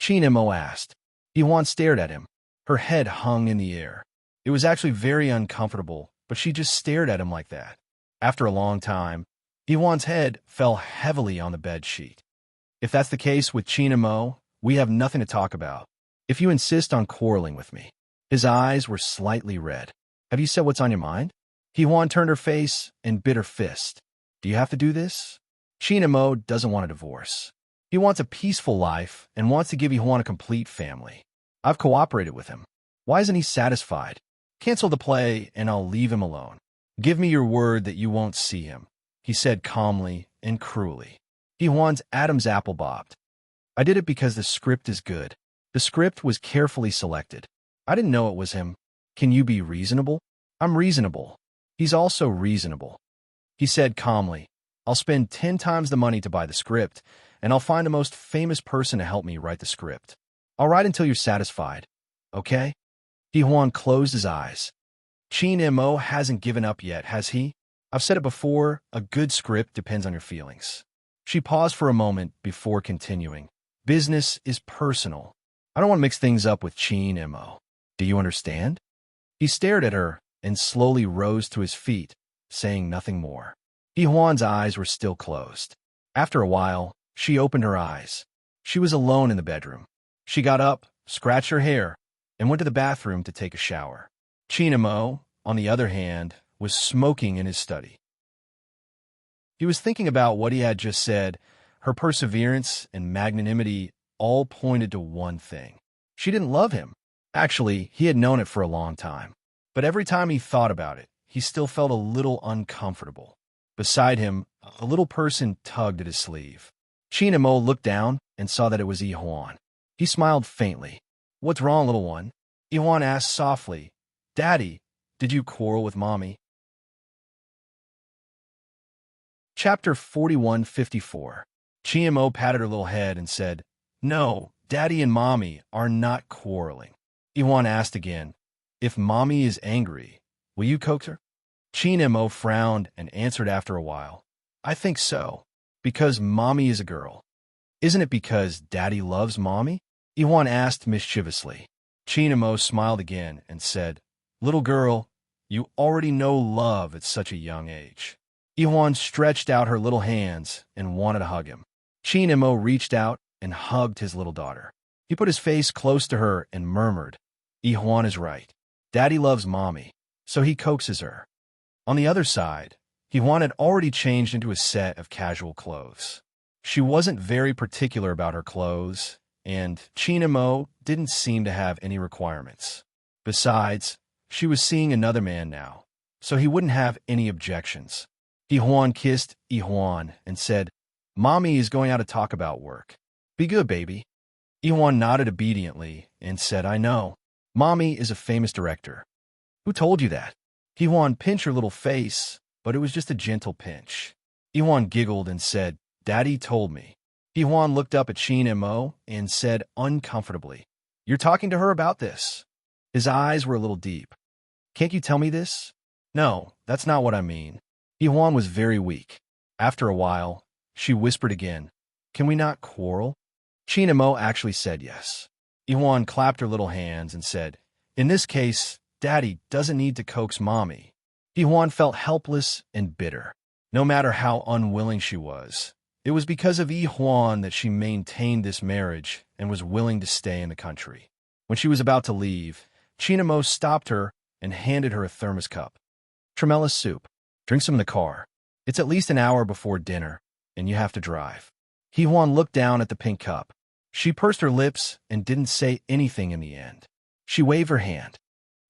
[SPEAKER 1] Mo asked. Huan stared at him. Her head hung in the air. It was actually very uncomfortable, but she just stared at him like that. After a long time, Huan's head fell heavily on the bed sheet. "If that's the case with Mo, we have nothing to talk about. If you insist on quarreling with me." His eyes were slightly red. "Have you said what's on your mind?" Huan turned her face and bit her fist. "Do you have to do this?" Mo doesn't want a divorce. He wants a peaceful life and wants to give Huan a complete family. I've cooperated with him. Why isn't he satisfied? Cancel the play and I'll leave him alone. Give me your word that you won't see him, he said calmly and cruelly. Huan's Adam's apple bobbed. I did it because the script is good. The script was carefully selected. I didn't know it was him. Can you be reasonable? I'm reasonable. He's also reasonable. He said calmly, I'll spend 10 times the money to buy the script, and I'll find the most famous person to help me write the script. I'll write until you're satisfied. Okay? Huan closed his eyes. Mo hasn't given up yet, has he? I've said it before, a good script depends on your feelings. She paused for a moment before continuing. Business is personal. I don't want to mix things up with Mo. Do you understand? He stared at her and slowly rose to his feet, saying nothing more. Huan's eyes were still closed. After a while, she opened her eyes. She was alone in the bedroom. She got up, scratched her hair, and went to the bathroom to take a shower. Chinamo, on the other hand, was smoking in his study. He was thinking about what he had just said. Her perseverance and magnanimity all pointed to one thing. She didn't love him. Actually, he had known it for a long time. But every time he thought about it, he still felt a little uncomfortable. Beside him, a little person tugged at his sleeve. Chinamo looked down and saw that it was Ihuan. He smiled faintly. "What's wrong, little one?" Ihuan asked softly. "Daddy, did you quarrel with Mommy?" Chapter 4154. Chinamo patted her little head and said, "No, Daddy and Mommy are not quarreling." Ihuan asked again, "If Mommy is angry, will you coax her?" Chinamo frowned and answered after a while, "I think so, because Mommy is a girl." "Isn't it because Daddy loves Mommy?" Ihuan asked mischievously. Chinamo smiled again and said, "Little girl, you already know love at such a young age." Ihuan stretched out her little hands and wanted to hug him. Chinamo reached out and hugged his little daughter. He put his face close to her and murmured, "Ihuan is right. Daddy loves Mommy, so he coaxes her." On the other side, Ihuan had already changed into a set of casual clothes. She wasn't very particular about her clothes, and Chinamo didn't seem to have any requirements. Besides, she was seeing another man now, so he wouldn't have any objections. Ihuan kissed Ihuan and said, "Mommy is going out to talk about work. Be good, baby." Ihuan nodded obediently and said, "I know. Mommy is a famous director." "Who told you that?" Ihuan pinched her little face, but it was just a gentle pinch. Ihuan giggled and said, "Daddy told me." Ihuan looked up at Chinamo and said uncomfortably, "You're talking to her about this?" His eyes were a little deep. "Can't you tell me this?" "No, that's not what I mean." Ihuan was very weak. After a while, she whispered again, "Can we not quarrel?" Chinamo actually said yes. Ihuan clapped her little hands and said, "In this case, Daddy doesn't need to coax Mommy." Ihuan felt helpless and bitter. No matter how unwilling she was, it was because of Ihuan that she maintained this marriage and was willing to stay in the country. When she was about to leave, Chinamo stopped her and handed her a thermos cup. "Tremella soup. Drink some in the car. It's at least an hour before dinner, and you have to drive." Ihuan looked down at the pink cup. She pursed her lips and didn't say anything in the end. She waved her hand.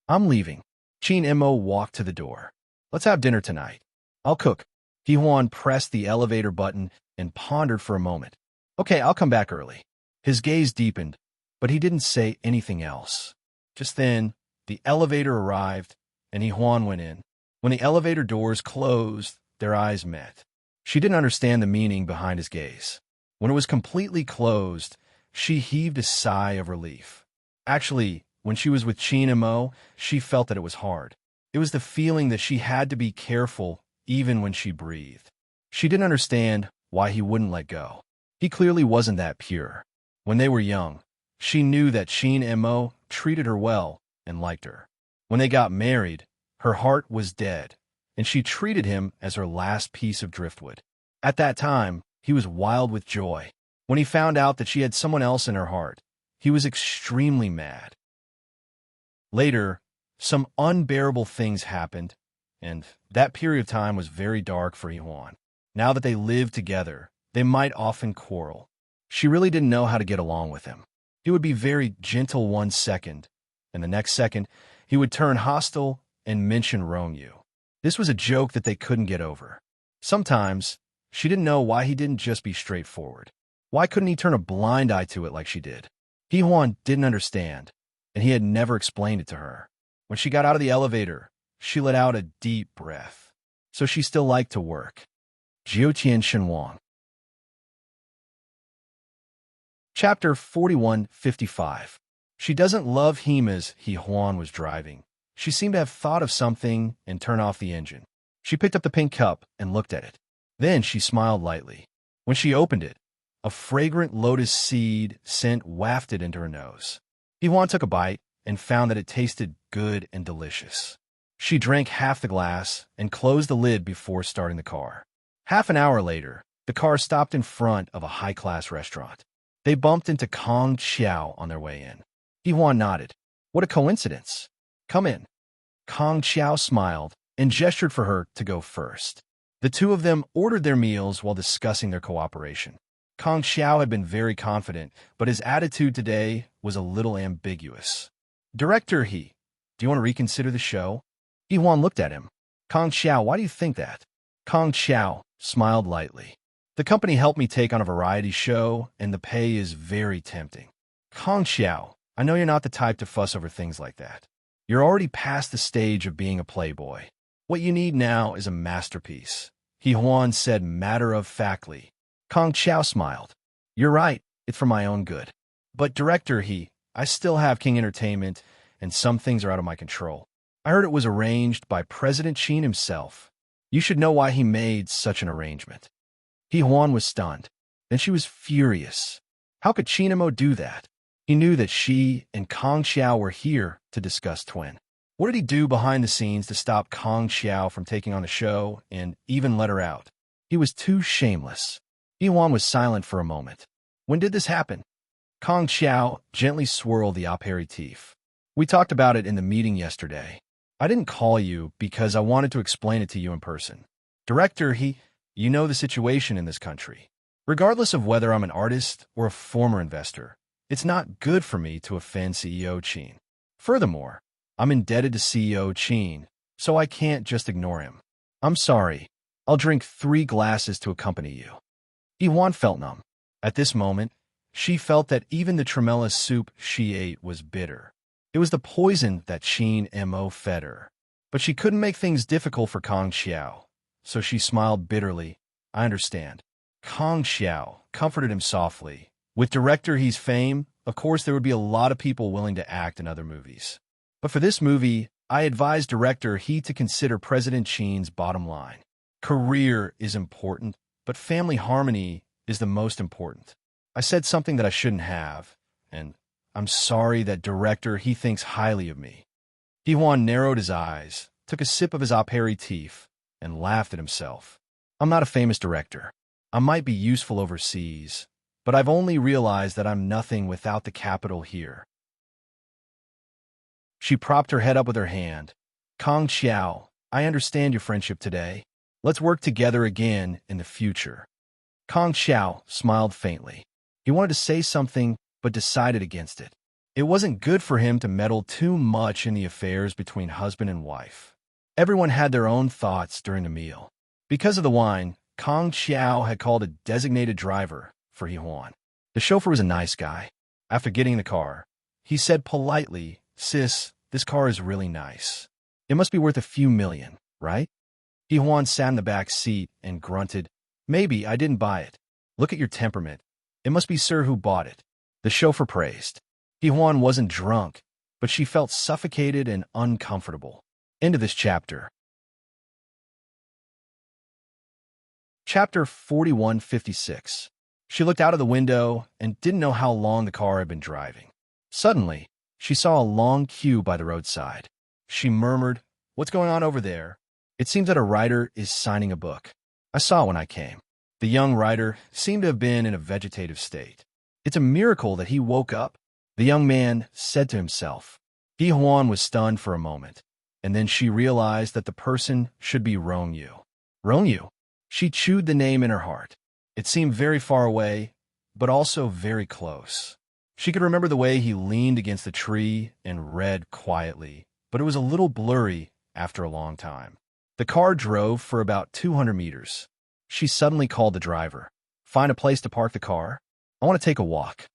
[SPEAKER 1] "I'm leaving." Chinamo walked to the door. "Let's have dinner tonight. I'll cook." Ihuan pressed the elevator button and pondered for a moment. "Okay, I'll come back early." His gaze deepened, but he didn't say anything else. Just then, the elevator arrived, and Ihuan went in. When the elevator doors closed, their eyes met. She didn't understand the meaning behind his gaze. When it was completely closed, she heaved a sigh of relief. Actually, when she was with Chinamo, she felt that it was hard. It was the feeling that she had to be careful even when she breathed. She didn't understand why he wouldn't let go. He clearly wasn't that pure. When they were young, she knew that Chinamo treated her well and liked her. When they got married, her heart was dead, and she treated him as her last piece of driftwood. At that time, he was wild with joy. When he found out that she had someone else in her heart, he was extremely mad. Later, some unbearable things happened, and that period of time was very dark for Ihuan. Now that they lived together, they might often quarrel. She really didn't know how to get along with him. He would be very gentle one second, and the next second, he would turn hostile and mention Rongyu. This was a joke that they couldn't get over. Sometimes, she didn't know why he didn't just be straightforward. Why couldn't he turn a blind eye to it like she did? Ihuan didn't understand, and he had never explained it to her. When she got out of the elevator, she let out a deep breath. So she still liked to work. Jiutian Shenwang. Chapter 4155. She doesn't love him as Ihuan was driving. She seemed to have thought of something and turned off the engine. She picked up the pink cup and looked at it. Then she smiled lightly. When she opened it, a fragrant lotus seed scent wafted into her nose. Ihuan took a bite and found that it tasted good and delicious. She drank half the glass and closed the lid before starting the car. Half an hour later, the car stopped in front of a high-class restaurant. They bumped into Kong Chiao on their way in. Ihuan nodded. "What a coincidence. Come in." Kong Xiao smiled and gestured for her to go first. The two of them ordered their meals while discussing their cooperation. Kong Xiao had been very confident, but his attitude today was a little ambiguous. Director He, do you want to reconsider the show? Yihuan looked at him. Kong Xiao, why do you think that? Kong Xiao smiled lightly. The company helped me take on a variety show, and the pay is very tempting. Kong Xiao, I know you're not the type to fuss over things like that. You're already past the stage of being a playboy. What you need now is a masterpiece, Yihuan said matter-of-factly. Kong Xiao smiled. You're right, it's for my own good. But Director He, I still have King Entertainment, and some things are out of my control. I heard it was arranged by President Qin himself. You should know why he made such an arrangement. Yihuan was stunned. Then she was furious. How could Qinemo do that? He knew that she and Kong Xiao were here to discuss Twin. What did he do behind the scenes to stop Kong Xiao from taking on the show and even let her out? He was too shameless. Yihuan was silent for a moment. When did this happen? Kong Xiao gently swirled the aperitif. We talked about it in the meeting yesterday. I didn't call you because I wanted to explain it to you in person. Director He, you know the situation in this country. Regardless of whether I'm an artist or a former investor, it's not good for me to offend CEO Qin. Furthermore, I'm indebted to CEO Qin, so I can't just ignore him. I'm sorry. I'll drink 3 glasses to accompany you. Yihuan felt numb. At this moment, she felt that even the tremella soup she ate was bitter. It was the poison that Qin Mo fed her. But she couldn't make things difficult for Kong Xiao, so she smiled bitterly. I understand. Kong Xiao comforted him softly. With Director He's fame, of course there would be a lot of people willing to act in other movies. But for this movie, I advise Director He to consider President Qin's bottom line. Career is important, but family harmony is the most important. I said something that I shouldn't have, and I'm sorry that Director He thinks highly of me. Yihuan narrowed his eyes, took a sip of his aperitif, and laughed at himself. I'm not a famous director. I might be useful overseas, but I've only realized that I'm nothing without the capital here. She propped her head up with her hand. Kong Xiao, I understand your friendship today. Let's work together again in the future. Kong Xiao smiled faintly. He wanted to say something, but decided against it. It wasn't good for him to meddle too much in the affairs between husband and wife. Everyone had their own thoughts during the meal. Because of the wine, Kong Xiao had called a designated driver for Yihuan. The chauffeur was a nice guy. After getting in the car, he said politely, Sis, this car is really nice. It must be worth a few million, right? Yihuan sat in the back seat and grunted, Maybe I didn't buy it. Look at your temperament. It must be Sir who bought it. The chauffeur praised. Yihuan wasn't drunk, but she felt suffocated and uncomfortable. End of this chapter. Chapter 4156. She looked out of the window and didn't know how long the car had been driving. Suddenly, she saw a long queue by the roadside. She murmured, What's going on over there? It seems that a writer is signing a book. I saw when I came. The young writer seemed to have been in a vegetative state. It's a miracle that he woke up, the young man said to himself. Yihuan was stunned for a moment, and then she realized that the person should be Rongyu. Rongyu? She chewed the name in her heart. It seemed very far away, but also very close. She could remember the way he leaned against the tree and read quietly, but it was a little blurry after a long time. The car drove for about 200 meters. She suddenly called the driver. Find a place to park the car? I want to take a walk.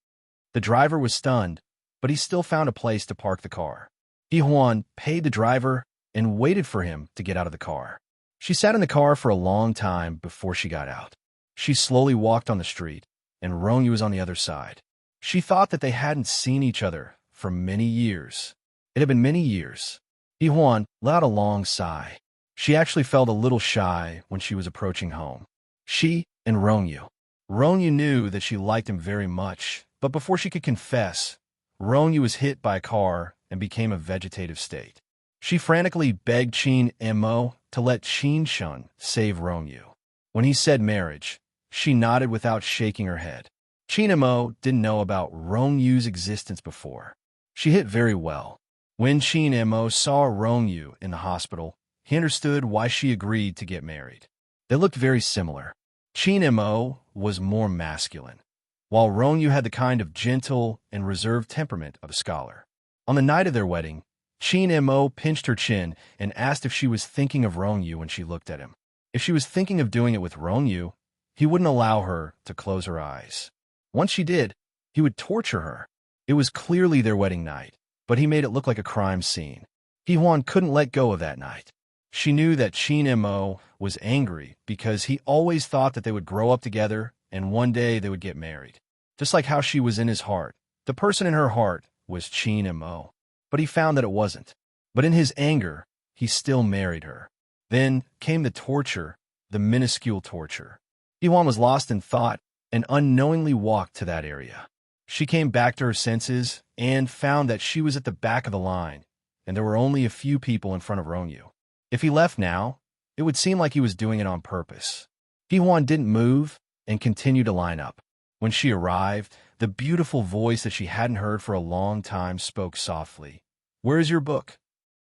[SPEAKER 1] The driver was stunned, but he still found a place to park the car. Yihuan paid the driver and waited for him to get out of the car. She sat in the car for a long time before she got out. She slowly walked on the street, and Rongyu was on the other side. She thought that they hadn't seen each other for many years. It had been many years. Yihuan let out a long sigh. She actually felt a little shy when she was approaching home. She and Rongyu. Rongyu knew that she liked him very much, but before she could confess, Rongyu was hit by a car and became a vegetative state. She frantically begged Qin Mo to let Qin Shun save Rongyu. When he said marriage, she nodded without shaking her head. Qin Mo didn't know about Rongyu's existence before. She hit very well. When Chin-mo saw Rong-yu in the hospital, he understood why she agreed to get married. They looked very similar. Chin-mo was more masculine, while Rong-yu had the kind of gentle and reserved temperament of a scholar. On the night of their wedding, Chin-mo pinched her chin and asked if she was thinking of Rong-yu when she looked at him. If she was thinking of doing it with Rong-yu, he wouldn't allow her to close her eyes. Once she did, he would torture her. It was clearly their wedding night, but he made it look like a crime scene. Hee-hwan couldn't let go of that night. She knew that Chin-mo was angry because he always thought that they would grow up together and one day they would get married. Just like how she was in his heart, the person in her heart was Chin-mo. But he found that it wasn't. But in his anger, he still married her. Then came the torture, the minuscule torture. Hee-hwan was lost in thought and unknowingly walked to that area. She came back to her senses and found that she was at the back of the line, and there were only a few people in front of Rong-yu. If he left now, it would seem like he was doing it on purpose. Hee-hwan didn't move and continued to line up. When she arrived, the beautiful voice that she hadn't heard for a long time spoke softly. "Where is your book?"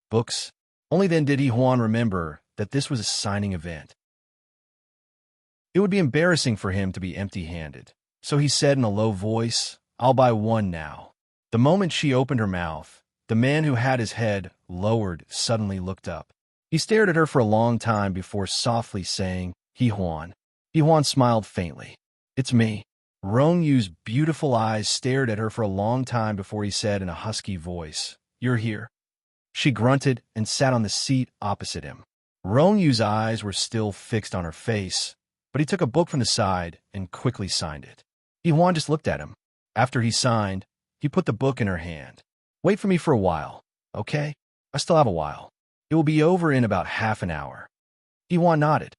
[SPEAKER 1] "Books?" Only then did Hee-hwan remember that this was a signing event. It would be embarrassing for him to be empty-handed, so he said in a low voice, "I'll buy one now." The moment she opened her mouth, the man who had his head lowered suddenly looked up. He stared at her for a long time before softly saying, "Hee-hwan." Hee-hwan smiled faintly. "It's me." Rong-yu's beautiful eyes stared at her for a long time before he said in a husky voice, "You're here." She grunted and sat on the seat opposite him. Rong-yu's eyes were still fixed on her face, but he took a book from the side and quickly signed it. Hee-hwan just looked at him. After he signed, he put the book in her hand. "Wait for me for a while, okay? I still have a while. It will be over in about half an hour." Hee-hwan nodded.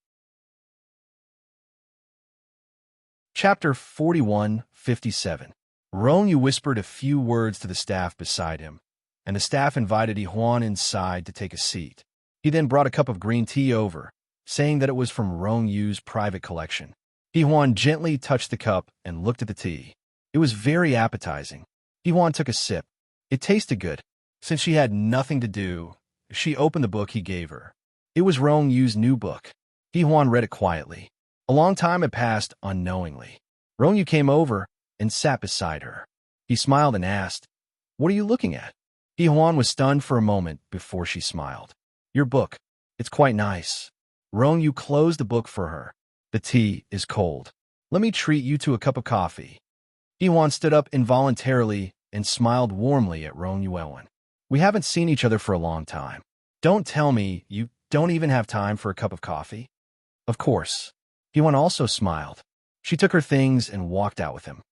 [SPEAKER 1] Chapter 41:57. Rong-yu whispered a few words to the staff beside him, and the staff invited Hee-hwan inside to take a seat. He then brought a cup of green tea over, saying that it was from Rong-yu's private collection. Hee-hwan gently touched the cup and looked at the tea. It was very appetizing. Hee-hwan took a sip. It tasted good. Since she had nothing to do, she opened the book he gave her. It was Rong-yu's new book. Hee-hwan read it quietly. A long time had passed unknowingly. Rong-yu came over and sat beside her. He smiled and asked, "What are you looking at?" Hee-hwan was stunned for a moment before she smiled. "Your book. It's quite nice." Rong-yu closed the book for her. "The tea is cold. Let me treat you to a cup of coffee." Hee-hwan stood up involuntarily and smiled warmly at Rong-yu. "We haven't seen each other for a long time. Don't tell me you don't even have time for a cup of coffee?" "Of course." Hee-hwan also smiled. She took her things and walked out with him.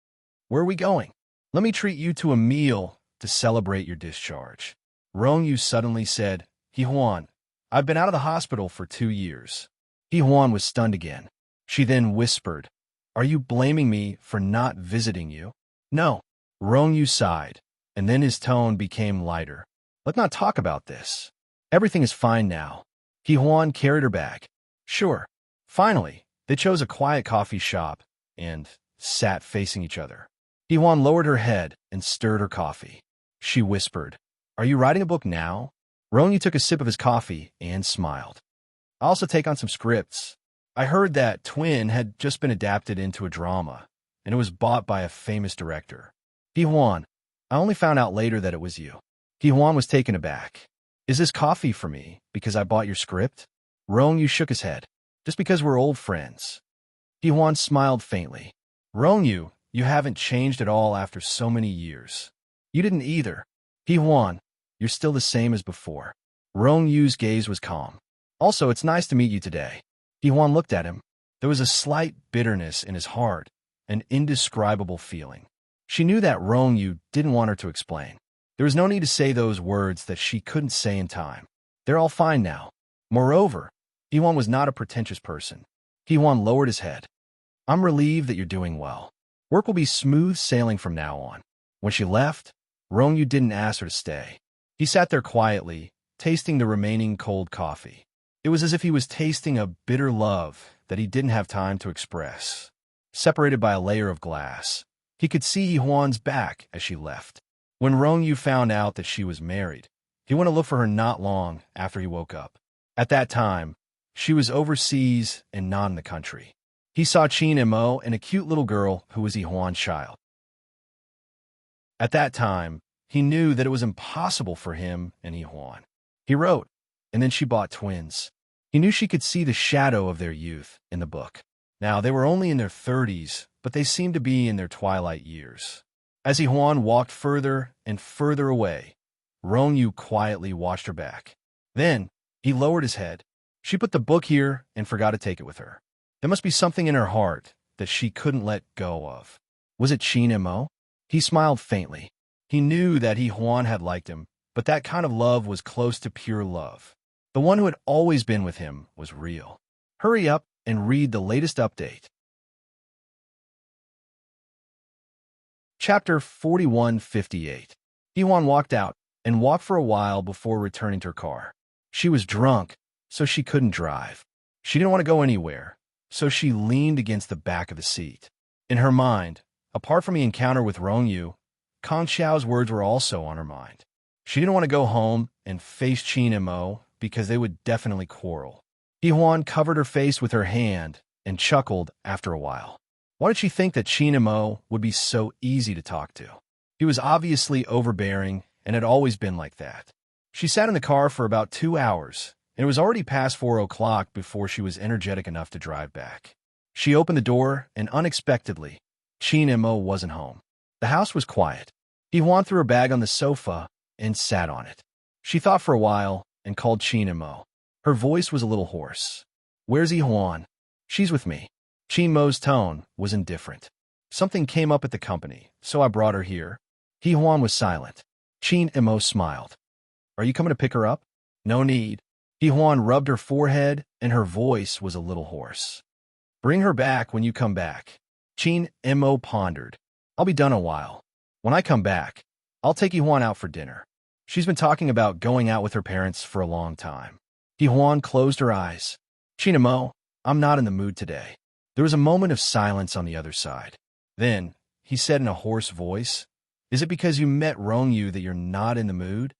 [SPEAKER 1] "Where are we going?" "Let me treat you to a meal to celebrate your discharge." Rong-yu suddenly said, "Hee-hwan, I've been out of the hospital for 2 years." Hee-hwan was stunned again. She then whispered, "Are you blaming me for not visiting you?" "No." Rong-yu sighed, and then his tone became lighter. "Let's not talk about this. Everything is fine now." Hee-hwan carried her bag. "Sure." Finally, they chose a quiet coffee shop and sat facing each other. Hee-hwan lowered her head and stirred her coffee. She whispered, "Are you writing a book now?" Rong-yu took a sip of his coffee and smiled. "I also take on some scripts. I heard that Twin had just been adapted into a drama, and it was bought by a famous director." "Hee-hwan, I only found out later that it was you." Hee-hwan was taken aback. "Is this coffee for me because I bought your script?" Rong-yu shook his head. "Just because we're old friends." Hee-hwan smiled faintly. "Rong-yu, you haven't changed at all after so many years." "You didn't either." "Hee-hwan, you're still the same as before." Rong-yu's gaze was calm. "Also, it's nice to meet you today." Hee-hwan looked at him. There was a slight bitterness in his heart, an indescribable feeling. She knew that Rong-yu didn't want her to explain. There was no need to say those words that she couldn't say in time. They're all fine now. Moreover, Hee-hwan was not a pretentious person. Hee-hwan lowered his head. "I'm relieved that you're doing well. Work will be smooth sailing from now on." When she left, Rong-yu didn't ask her to stay. He sat there quietly, tasting the remaining cold coffee. It was as if he was tasting a bitter love that he didn't have time to express. Separated by a layer of glass, he could see Hee-hwan's back as she left. When Rong-yu found out that she was married, He went to look for her not long after he woke up. At that time, she was overseas and not in the country. He saw Chin and Mo and a cute little girl who was Yihuan's child. At that time, he knew that it was impossible for him and Yihuan. He wrote, and then she bought twins. He knew she could see the shadow of their youth in the book. Now, they were only in their 30s, but they seemed to be in their twilight years. As Yihuan walked further and further away, Rongyu quietly watched her back. Then, he lowered his head. She put the book here and forgot to take it with her. There must be something in her heart that she couldn't let go of. Was it Chin and Mo? He smiled faintly. He knew that Yihuan had liked him, but that kind of love was close to pure love. The one who had always been with him was real. Hurry up and read the latest update. Chapter 4158. Yihuan walked out and walked for a while before returning to her car. She was drunk, so she couldn't drive. She didn't want to go anywhere, so she leaned against the back of the seat. In her mind, apart from the encounter with Rongyu, Kang Xiao's words were also on her mind. She didn't want to go home and face Chin and Mo because they would definitely quarrel. Yihuan covered her face with her hand and chuckled after a while. Why did she think that Chin and Mo would be so easy to talk to? He was obviously overbearing and had always been like that. She sat in the car for about 2 hours, and it was already past 4 o'clock before she was energetic enough to drive back. She opened the door, and unexpectedly, Chin and Mo wasn't home. The house was quiet. Yihuan threw her bag on the sofa and sat on it. She thought for a while and called Chin and Mo. Her voice was a little hoarse. "Where's Yihuan?" "She's with me." Chin Mo's tone was indifferent. "Something came up at the company, so I brought her here." Yihuan was silent. Chin and Mo smiled. "Are you coming to pick her up?" "No need." Yihuan rubbed her forehead, and her voice was a little hoarse. "Bring her back when you come back." Chin and Mo pondered. "I'll be done a while. When I come back, I'll take Yihuan out for dinner. She's been talking about going out with her parents for a long time." Yihuan closed her eyes. "Chin and Mo, I'm not in the mood today." There was a moment of silence on the other side. Then, he said in a hoarse voice, "Is it because you met Rongyu that you're not in the mood?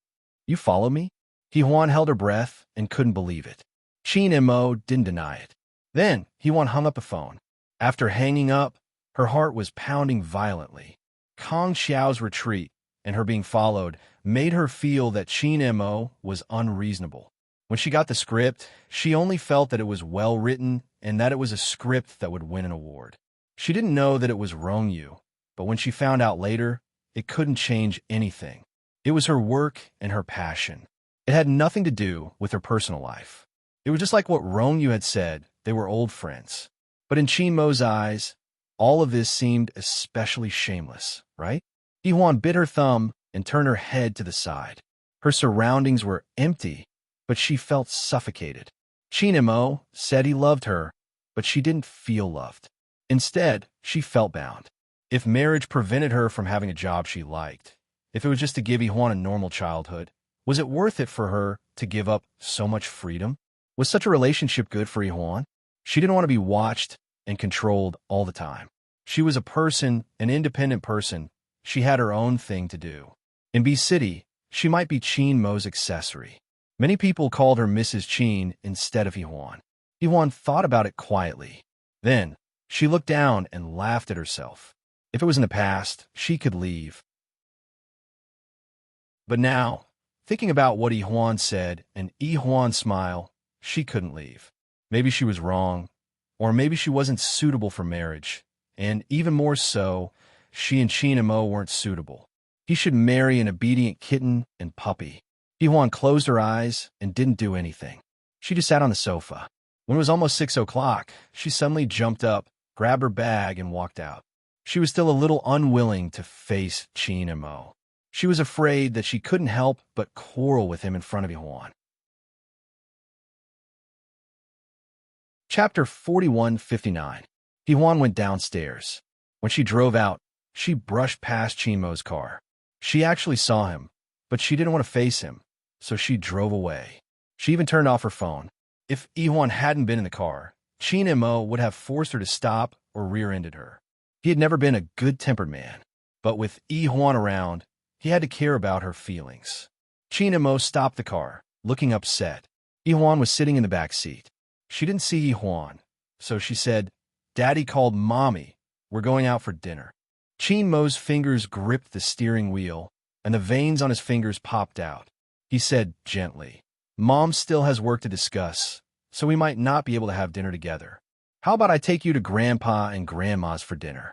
[SPEAKER 1] You follow me?" Yihuan held her breath and couldn't believe it. Chin and Mo didn't deny it. Then, Yihuan hung up the phone. After hanging up, her heart was pounding violently. Kang Xiao's retreat and her being followed made her feel that Chin and Mo was unreasonable. When she got the script, she only felt that it was well written and that it was a script that would win an award. She didn't know that it was Rongyu, but when she found out later, it couldn't change anything. It was her work and her passion. It had nothing to do with her personal life. It was just like what Rongyu had said, they were old friends. But in Chin Mo's eyes, all of this seemed especially shameless, right? Yihuan bit her thumb and turned her head to the side. Her surroundings were empty, but she felt suffocated. Chin and Mo said he loved her, but she didn't feel loved. Instead, she felt bound. If marriage prevented her from having a job she liked, if it was just to give Yihuan a normal childhood, was it worth it for her to give up so much freedom? Was such a relationship good for Yihuan? She didn't want to be watched and controlled all the time. She was a person, an independent person. She had her own thing to do. In B City, she might be Chin Mo's accessory. Many people called her Mrs. Chin instead of Yihuan. Yihuan thought about it quietly. Then, she looked down and laughed at herself. If it was in the past, she could leave. But now, thinking about what Yihuan said and Yihuan's smile, she couldn't leave. Maybe she was wrong, or maybe she wasn't suitable for marriage, and even more so, she and Chin and Mo weren't suitable. He should marry an obedient kitten and puppy. Yihuan closed her eyes and didn't do anything. She just sat on the sofa. When it was almost 6 o'clock, she suddenly jumped up, grabbed her bag, and walked out. She was still a little unwilling to face Chin and Mo. She was afraid that she couldn't help but quarrel with him in front of Yihuan. Chapter 4159. Yihuan went downstairs. When she drove out, she brushed past Chin Mo's car. She actually saw him, but she didn't want to face him, so she drove away. She even turned off her phone. If Yihuan hadn't been in the car, Chin and Mo would have forced her to stop or rear-ended her. He had never been a good-tempered man, but with Yihuan around, he had to care about her feelings. Chin and Mo stopped the car, looking upset. Yihuan was sitting in the back seat. She didn't see Yihuan, so she said, "Daddy called Mommy. We're going out for dinner." Chin Mo's fingers gripped the steering wheel, and the veins on his fingers popped out. He said gently, "Mom still has work to discuss, so we might not be able to have dinner together. How about I take you to Grandpa and Grandma's for dinner?"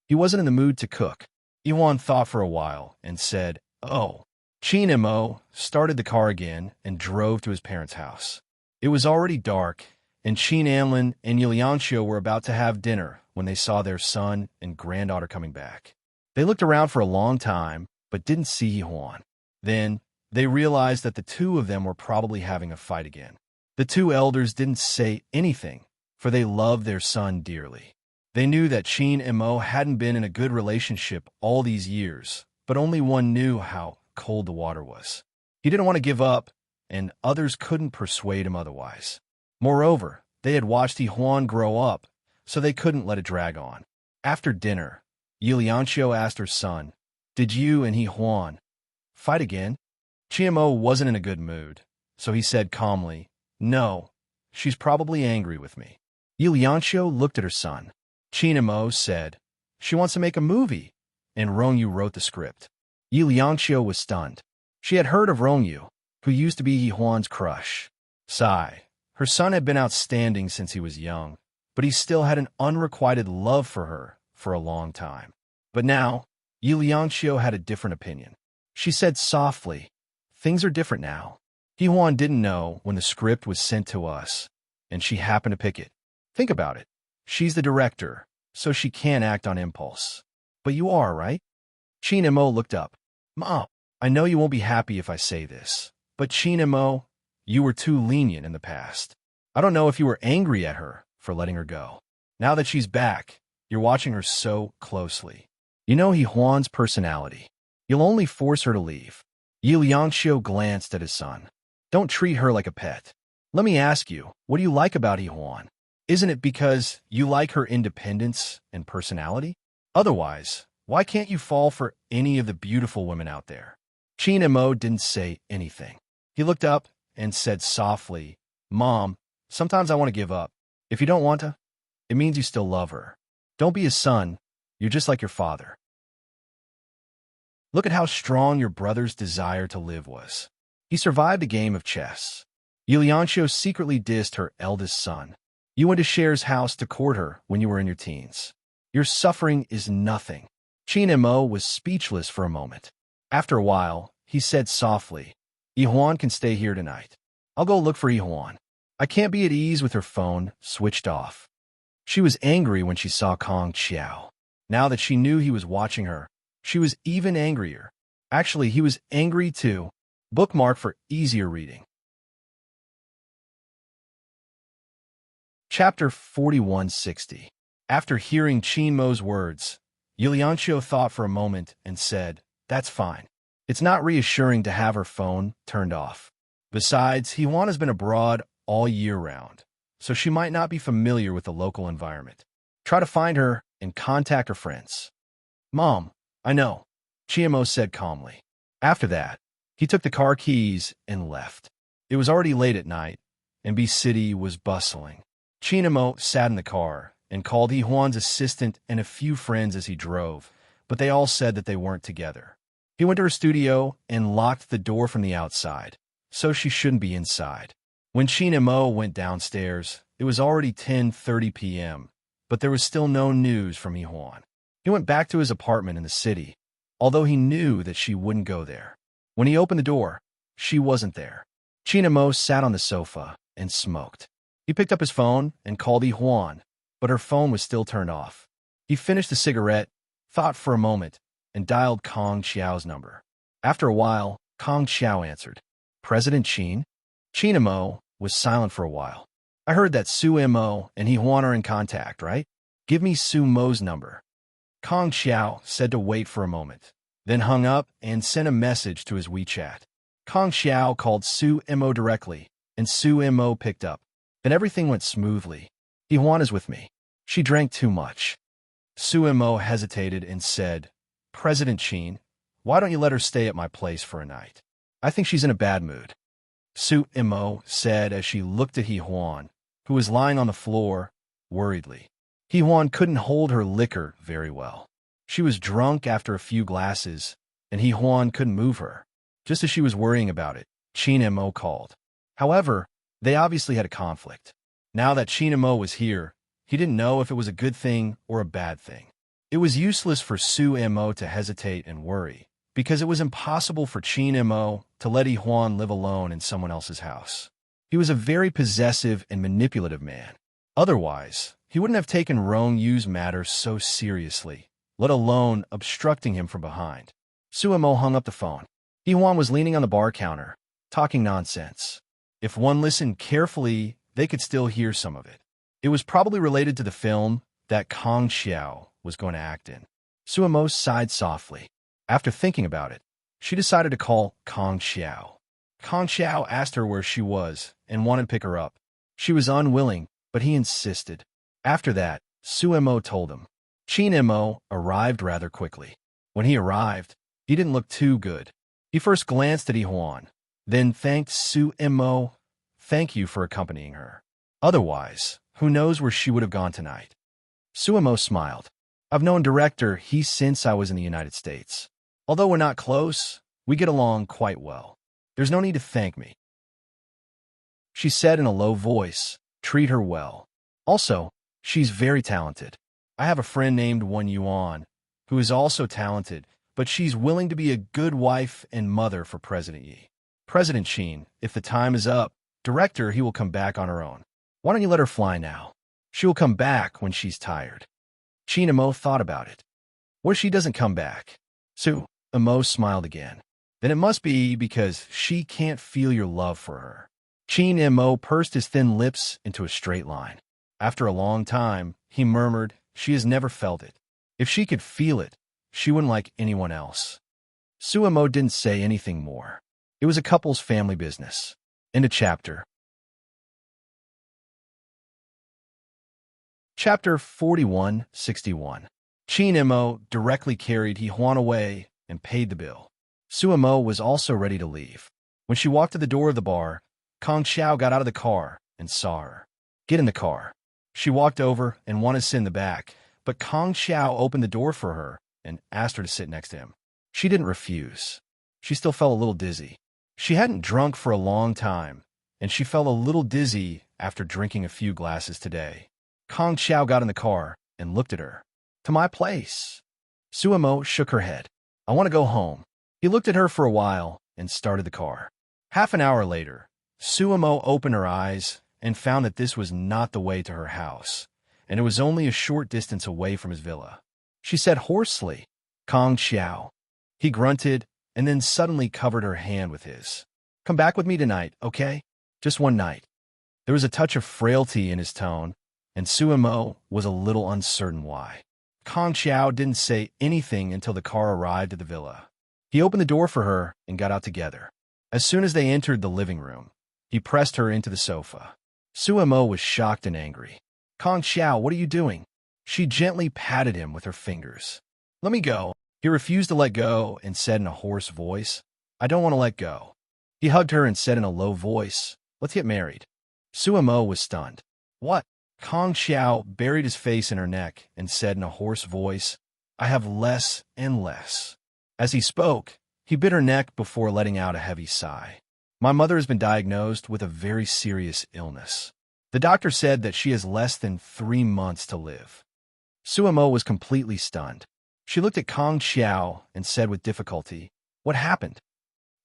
[SPEAKER 1] He wasn't in the mood to cook. Yihuan thought for a while and said, "Oh." Chin and Mo started the car again and drove to his parents' house. It was already dark, and Chin Anlin and Yulianxio were about to have dinner when they saw their son and granddaughter coming back. They looked around for a long time, but didn't see Yihuan. Then, they realized that the two of them were probably having a fight again. The two elders didn't say anything, for they loved their son dearly. They knew that Chin and Mo hadn't been in a good relationship all these years, but only one knew how cold the water was. He didn't want to give up, and others couldn't persuade him otherwise. Moreover, they had watched Yihuan grow up, so they couldn't let it drag on. After dinner, Yulianxio asked her son, "Did you and Yihuan fight again?" Mo wasn't in a good mood, so he said calmly, "No, she's probably angry with me." Yulianxio looked at her son. Mo said, "She wants to make a movie," and Rongyu wrote the script. Yulianxio was stunned. She had heard of Rongyu, who used to be Yihuan's crush. Sigh. Her son had been outstanding since he was young, but he still had an unrequited love for her for a long time. But now, Yulianxio had a different opinion. She said softly, "Things are different now. Yihuan didn't know when the script was sent to us, and she happened to pick it. Think about it. She's the director, so she can't act on impulse. But you are, right?" Chin and Mo looked up. "Mom, I know you won't be happy if I say this, but Chin and Mo, you were too lenient in the past. I don't know if you were angry at her for letting her go. Now that she's back, you're watching her so closely. You know Yihuan's personality. You'll only force her to leave." Yulianxio glanced at his son. "Don't treat her like a pet. Let me ask you, what do you like about Yihuan? Isn't it because you like her independence and personality? Otherwise, why can't you fall for any of the beautiful women out there?" Chin and Mo didn't say anything. He looked up and said softly, "Mom, sometimes I want to give up. If you don't want to, it means you still love her. Don't be his son. You're just like your father. Look at how strong your brother's desire to live was. He survived a game of chess." Yulianxio secretly dissed her eldest son. "You went to Cher's house to court her when you were in your teens. Your suffering is nothing." Chin and Mo was speechless for a moment. After a while, he said softly, "Yihuan can stay here tonight. I'll go look for Yihuan." I can't be at ease with her phone switched off. She was angry when she saw Kong Xiao. Now that she knew he was watching her, she was even angrier. Actually, he was angry too. Bookmark for easier reading. Chapter 4160. After hearing Chin Mo's words, Yulianxio thought for a moment and said, "That's fine. It's not reassuring to have her phone turned off. Besides, Yihuan has been abroad all year round, so she might not be familiar with the local environment. Try to find her and contact her friends." "Mom, I know," Mo said calmly. After that, he took the car keys and left. It was already late at night, and B City was bustling. Mo sat in the car and called Yihuan's assistant and a few friends as he drove, but they all said that they weren't together. He went to her studio and locked the door from the outside, so she shouldn't be inside. When Mo went downstairs, it was already 10:30 p.m., but there was still no news from Yihuan. He went back to his apartment in the city, although he knew that she wouldn't go there. When he opened the door, she wasn't there. Mo sat on the sofa and smoked. He picked up his phone and called Yihuan, but her phone was still turned off. He finished the cigarette, thought for a moment, and dialed Kong Xiao's number. After a while, Kong Xiao answered. "President Chin?" Mo was silent for a while. "I heard that Su Mo and Yihuan are in contact, right? Give me Su Mo's number." Kong Xiao said to wait for a moment, then hung up and sent a message to his WeChat. Kong Xiao called Su Mo directly, and Su Mo picked up. Then everything went smoothly. "Yihuan is with me. She drank too much." Su Mo hesitated and said, "President Chin, why don't you let her stay at my place for a night? I think she's in a bad mood, Su Imo said as she looked at He Huan, who was lying on the floor, worriedly. He Huan couldn't hold her liquor very well. She was drunk after a few glasses, and He Huan couldn't move her. Just as she was worrying about it, Qin Mo called. However, they obviously had a conflict. Now that Qin Mo was here, he didn't know if it was a good thing or a bad thing. It was useless for Su Mo to hesitate and worry, because it was impossible for Qin Mo to let He Huan live alone in someone else's house. He was a very possessive and manipulative man. Otherwise, he wouldn't have taken Rong Yu's matter so seriously, let alone obstructing him from behind. Su Mo hung up the phone. He Huan was leaning on the bar counter, talking nonsense. If one listened carefully, they could still hear some of it. It was probably related to the film that Kong Xiao was going to act in. Su Mo sighed softly. After thinking about it, she decided to call Kong Xiao. Kong Xiao asked her where she was and wanted to pick her up. She was unwilling, but he insisted. After that, Su Mo told him. Qin Mo arrived rather quickly. When he arrived, he didn't look too good. He first glanced at He Huan, then thanked Su Mo. Thank you for accompanying her. Otherwise, who knows where she would have gone tonight. Su Mo smiled. I've known director He since I was in the United States. Although we're not close, we get along quite well. There's no need to thank me. She said in a low voice, treat her well. Also, she's very talented. I have a friend named Wen Yuan, who is also talented, but she's willing to be a good wife and mother for President Yi. President Qin, if the time is up, director he will come back on her own. Why don't you let her fly now? She will come back when she's tired. Qin Mo thought about it. What if she doesn't come back? Su Mo smiled again. Then it must be because she can't feel your love for her. Qin Mo pursed his thin lips into a straight line. After a long time, he murmured, she has never felt it. If she could feel it, she wouldn't like anyone else. Su Mo didn't say anything more. It was a couple's family business. End of chapter. Chapter 4161. Qin Mo directly carried He Huan away and paid the bill. Su Mo was also ready to leave. When she walked to the door of the bar, Kong Xiao got out of the car and saw her. Get in the car. She walked over and wanted to sit in the back, but Kong Xiao opened the door for her and asked her to sit next to him. She didn't refuse. She still felt a little dizzy. She hadn't drunk for a long time, and she felt a little dizzy after drinking a few glasses today. Kong Xiao got in the car and looked at her. To my place. Su Mo shook her head. I want to go home. He looked at her for a while and started the car. Half an hour later, Su Mo opened her eyes and found that this was not the way to her house, and it was only a short distance away from his villa. She said hoarsely, Kong Xiao. He grunted and then suddenly covered her hand with his. Come back with me tonight, okay? Just one night. There was a touch of frailty in his tone, and Su Mo was a little uncertain why. Kong Xiao didn't say anything until the car arrived at the villa. He opened the door for her and got out together. As soon as they entered the living room, he pressed her into the sofa. Su Mo was shocked and angry. Kong Xiao, what are you doing? She gently patted him with her fingers. Let me go. He refused to let go and said in a hoarse voice, I don't want to let go. He hugged her and said in a low voice, let's get married. Su Mo was stunned. What? Kong Xiao buried his face in her neck and said in a hoarse voice, I have less and less. As he spoke, he bit her neck before letting out a heavy sigh. My mother has been diagnosed with a very serious illness. The doctor said that she has less than 3 months to live. Su Mo was completely stunned. She looked at Kong Xiao and said with difficulty, what happened?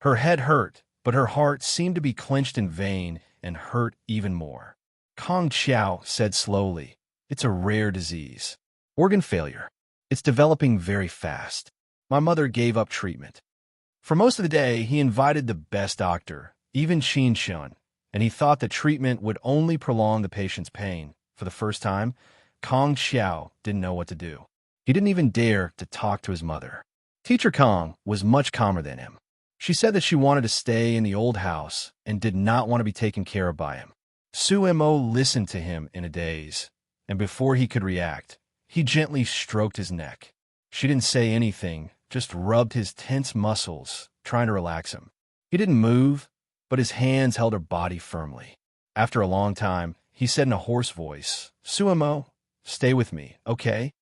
[SPEAKER 1] Her head hurt, but her heart seemed to be clenched in vain and hurt even more. Kong Xiao said slowly, it's a rare disease. Organ failure. It's developing very fast. My mother gave up treatment. For most of the day, he invited the best doctor, even Qin Shun, and he thought that treatment would only prolong the patient's pain. For the first time, Kong Xiao didn't know what to do. He didn't even dare to talk to his mother. Teacher Kong was much calmer than him. She said that she wanted to stay in the old house and did not want to be taken care of by him. Su Mo listened to him in a daze, and before he could react, he gently stroked his neck. She didn't say anything, just rubbed his tense muscles, trying to relax him. He didn't move, but his hands held her body firmly. After a long time, he said in a hoarse voice, "Suemo, stay with me, okay?"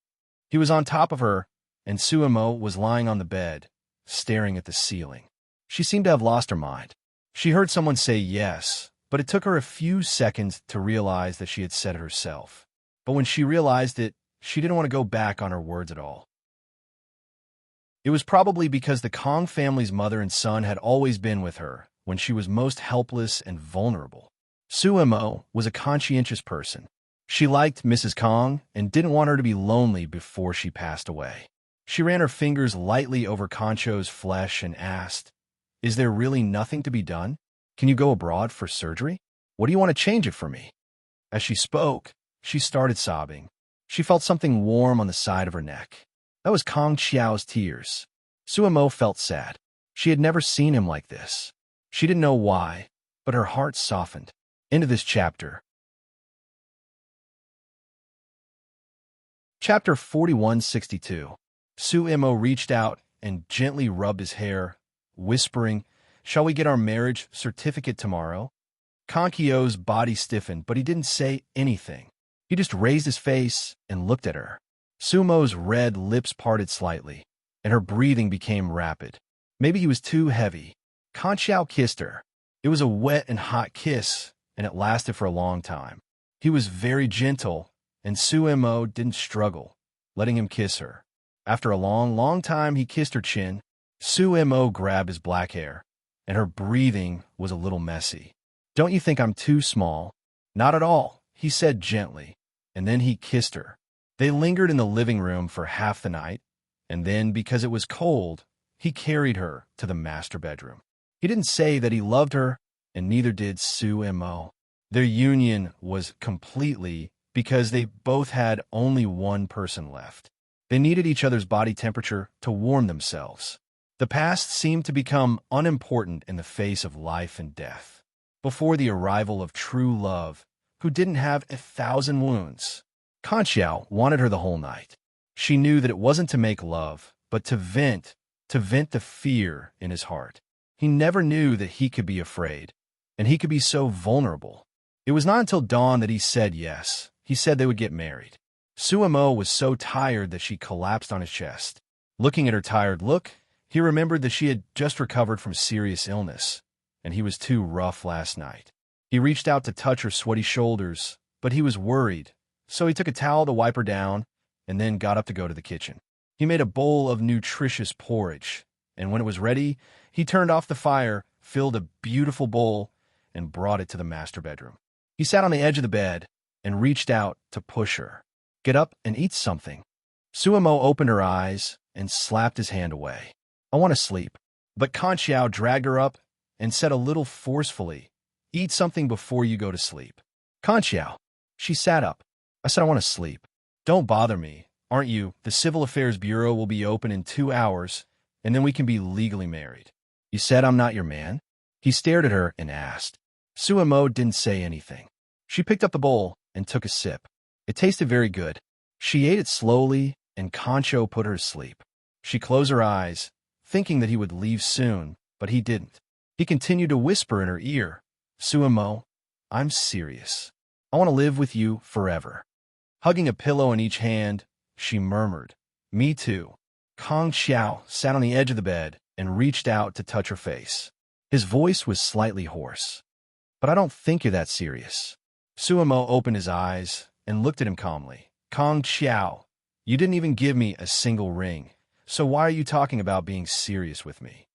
[SPEAKER 1] He was on top of her, and Suemo was lying on the bed, staring at the ceiling. She seemed to have lost her mind. She heard someone say yes, but it took her a few seconds to realize that she had said it herself. But when she realized it, she didn't want to go back on her words at all. It was probably because the Kong family's mother and son had always been with her when she was most helpless and vulnerable. Suemo was a conscientious person. She liked Mrs. Kong and didn't want her to be lonely before she passed away. She ran her fingers lightly over Concho's flesh and asked, "Is there really nothing to be done? Can you go abroad for surgery? What do you want to change it for me?" As she spoke, she started sobbing. She felt something warm on the side of her neck. That was Kong Xiao's tears. Suemo felt sad. She had never seen him like this. She didn't know why, but her heart softened. End of this chapter. Chapter 4162. Suemo reached out and gently rubbed his hair, whispering, "Shall we get our marriage certificate tomorrow?" Konkyo's body stiffened, but he didn't say anything. He just raised his face and looked at her. Sumo's red lips parted slightly, and her breathing became rapid. Maybe he was too heavy. Conchao kissed her. It was a wet and hot kiss, and it lasted for a long time. He was very gentle, and Suemo didn't struggle, letting him kiss her. After a long time, he kissed her chin. Suemo grabbed his black hair, and her breathing was a little messy. "Don't you think I'm too small?" "Not at all," he said gently, and then he kissed her. They lingered in the living room for half the night, and then, because it was cold, he carried her to the master bedroom. He didn't say that he loved her, and neither did Suemo. Their union was completely because they both had only one person left. They needed each other's body temperature to warm themselves. The past seemed to become unimportant in the face of life and death. Before the arrival of true love, who didn't have 1,000 wounds, Conchao wanted her the whole night. She knew that it wasn't to make love, but to vent the fear in his heart. He never knew that he could be afraid, and he could be so vulnerable. It was not until dawn that he said yes. He said they would get married. Suemo was so tired that she collapsed on his chest. Looking at her tired look, he remembered that she had just recovered from serious illness, and he was too rough last night. He reached out to touch her sweaty shoulders, but he was worried, so he took a towel to wipe her down and then got up to go to the kitchen. He made a bowl of nutritious porridge, and when it was ready, he turned off the fire, filled a beautiful bowl, and brought it to the master bedroom. He sat on the edge of the bed and reached out to push her. "Get up and eat something." Suemo opened her eyes and slapped his hand away. "I want to sleep." But Conchao dragged her up and said a little forcefully, "Eat something before you go to sleep." "Conchao." She sat up. "I said I want to sleep." "Don't bother me, aren't you? The Civil Affairs Bureau will be open in 2 hours, and then we can be legally married." "You said I'm not your man?" He stared at her and asked. Suemo didn't say anything. She picked up the bowl and took a sip. It tasted very good. She ate it slowly, and Concho put her to sleep. She closed her eyes, thinking that he would leave soon, but he didn't. He continued to whisper in her ear, "Suemo, I'm serious. I want to live with you forever." Hugging a pillow in each hand, she murmured, "Me too." Kong Xiao sat on the edge of the bed and reached out to touch her face. His voice was slightly hoarse. "But I don't think you're that serious." Suemo opened his eyes and looked at him calmly. "Kong Xiao, you didn't even give me a single ring, so why are you talking about being serious with me?"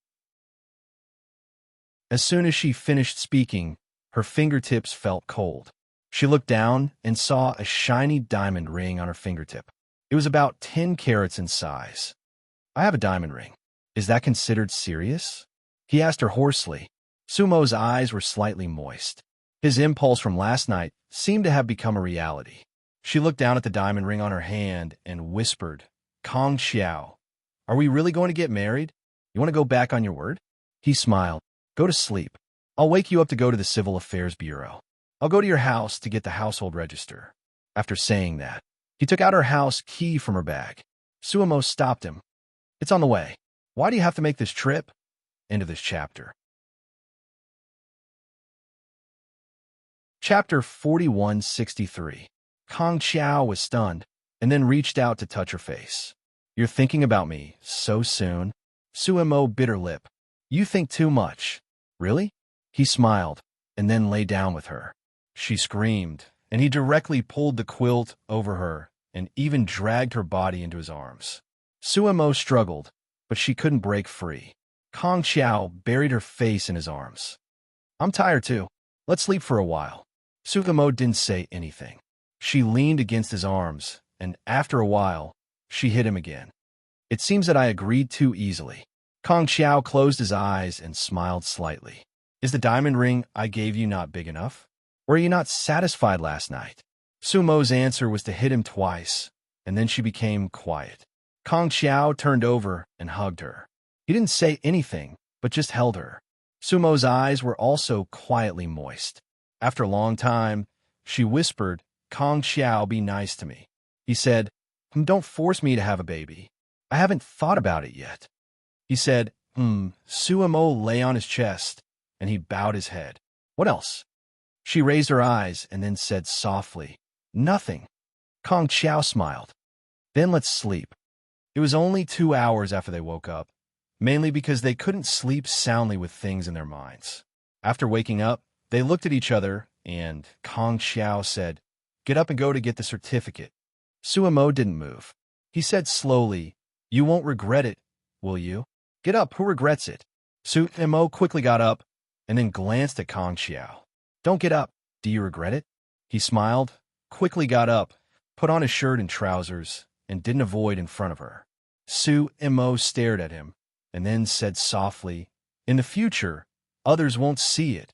[SPEAKER 1] As soon as she finished speaking, her fingertips felt cold. She looked down and saw a shiny diamond ring on her fingertip. It was about 10 carats in size. "I have a diamond ring. Is that considered serious?" He asked her hoarsely. Sumo's eyes were slightly moist. His impulse from last night seemed to have become a reality. She looked down at the diamond ring on her hand and whispered, "Kong Xiao, are we really going to get married? You want to go back on your word?" He smiled. "Go to sleep. I'll wake you up to go to the Civil Affairs Bureau. I'll go to your house to get the household register." After saying that, he took out her house key from her bag. Suemo stopped him. "It's on the way. Why do you have to make this trip?" End of this chapter. Chapter 4163. Kong Xiao was stunned, and then reached out to touch her face. You're thinking about me so soon? Suemo bit her lip. You think too much. Really? He smiled, and then lay down with her. She screamed, and he directly pulled the quilt over her and even dragged her body into his arms. Suemo struggled, but she couldn't break free. Kong Xiao buried her face in his arms. I'm tired too. Let's sleep for a while. Suemo didn't say anything. She leaned against his arms, and after a while, she hit him again. It seems that I agreed too easily. Kong Xiao closed his eyes and smiled slightly. Is the diamond ring I gave you not big enough? Or are you not satisfied last night? Sumo's answer was to hit him twice, and then she became quiet. Kong Xiao turned over and hugged her. He didn't say anything, but just held her. Sumo's eyes were also quietly moist. After a long time, she whispered, Kong Xiao, be nice to me. He said, don't force me to have a baby. I haven't thought about it yet. He said, Suemo lay on his chest, and he bowed his head. What else? She raised her eyes and then said softly, nothing. Kong Xiao smiled. Then let's sleep. It was only 2 hours after they woke up, mainly because they couldn't sleep soundly with things in their minds. After waking up, they looked at each other, and Kong Xiao said, get up and go to get the certificate. Suemo didn't move. He said slowly, you won't regret it, will you? Get up, who regrets it? Suemo quickly got up, and then glanced at Kong Xiao. Don't get up, do you regret it? He smiled, quickly got up, put on his shirt and trousers, and didn't avoid in front of her. Suemo stared at him, and then said softly, in the future, others won't see it.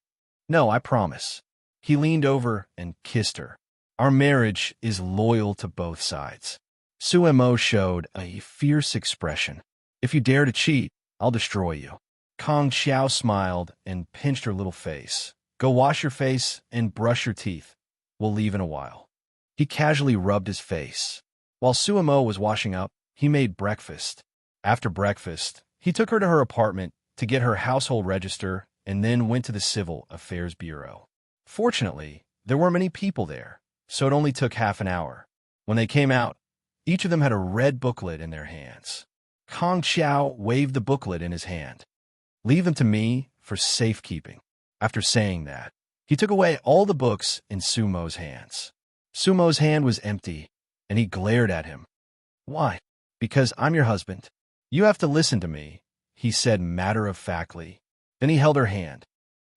[SPEAKER 1] No, I promise. He leaned over and kissed her. Our marriage is loyal to both sides. Suemo showed a fierce expression. If you dare to cheat, I'll destroy you. Kong Xiao smiled and pinched her little face. Go wash your face and brush your teeth. We'll leave in a while. He casually rubbed his face. While Suemo was washing up, he made breakfast. After breakfast, he took her to her apartment to get her household register and then went to the Civil Affairs Bureau. Fortunately, there weren't many people there, so it only took half an hour. When they came out, each of them had a red booklet in their hands. Kong Xiao waved the booklet in his hand. Leave them to me for safekeeping. After saying that, he took away all the books in Sumo's hands. Sumo's hand was empty, and he glared at him. Why? Because I'm your husband. You have to listen to me, he said matter-of-factly. Then he held her hand.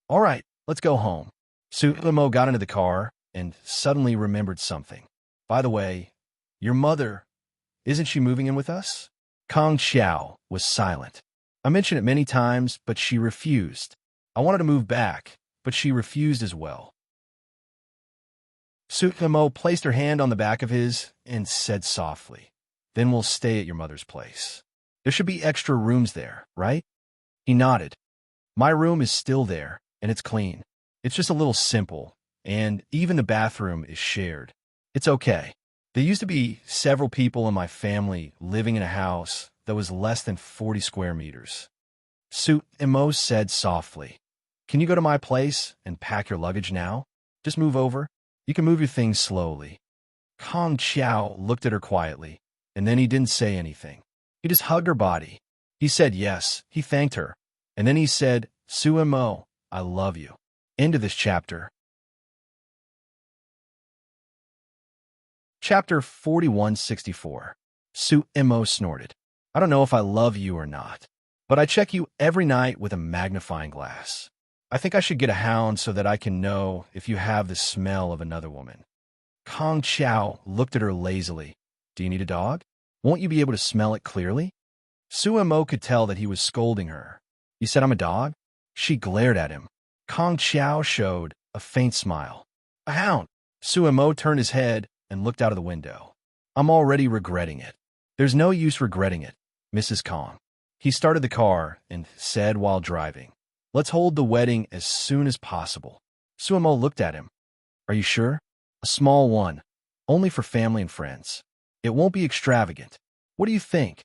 [SPEAKER 1] All right, let's go home. Sumo got into the car and suddenly remembered something. By the way, your mother, isn't she moving in with us? Kong Xiao was silent. I mentioned it many times, but she refused. I wanted to move back, but she refused as well. Sumo placed her hand on the back of his and said softly, then we'll stay at your mother's place. There should be extra rooms there, right? He nodded. My room is still there, and it's clean. It's just a little simple, and even the bathroom is shared. It's okay. There used to be several people in my family living in a house that was less than 40 square meters. Sumo said softly, can you go to my place and pack your luggage now? Just move over. You can move your things slowly. Kong Xiao looked at her quietly, and then he didn't say anything. He just hugged her body. He said yes. He thanked her. And then he said, Suemo, I love you. End of this chapter. Chapter 4164. Suemo snorted. I don't know if I love you or not, but I check you every night with a magnifying glass. I think I should get a hound so that I can know if you have the smell of another woman. Kong Xiao looked at her lazily. Do you need a dog? Won't you be able to smell it clearly? Suemo could tell that he was scolding her. You said I'm a dog? She glared at him. Kong Xiao showed a faint smile. A hound. Suemo turned his head and looked out of the window. I'm already regretting it. There's no use regretting it, Mrs. Kong. He started the car and said while driving, let's hold the wedding as soon as possible. Suemo looked at him. Are you sure? A small one, only for family and friends. It won't be extravagant. What do you think?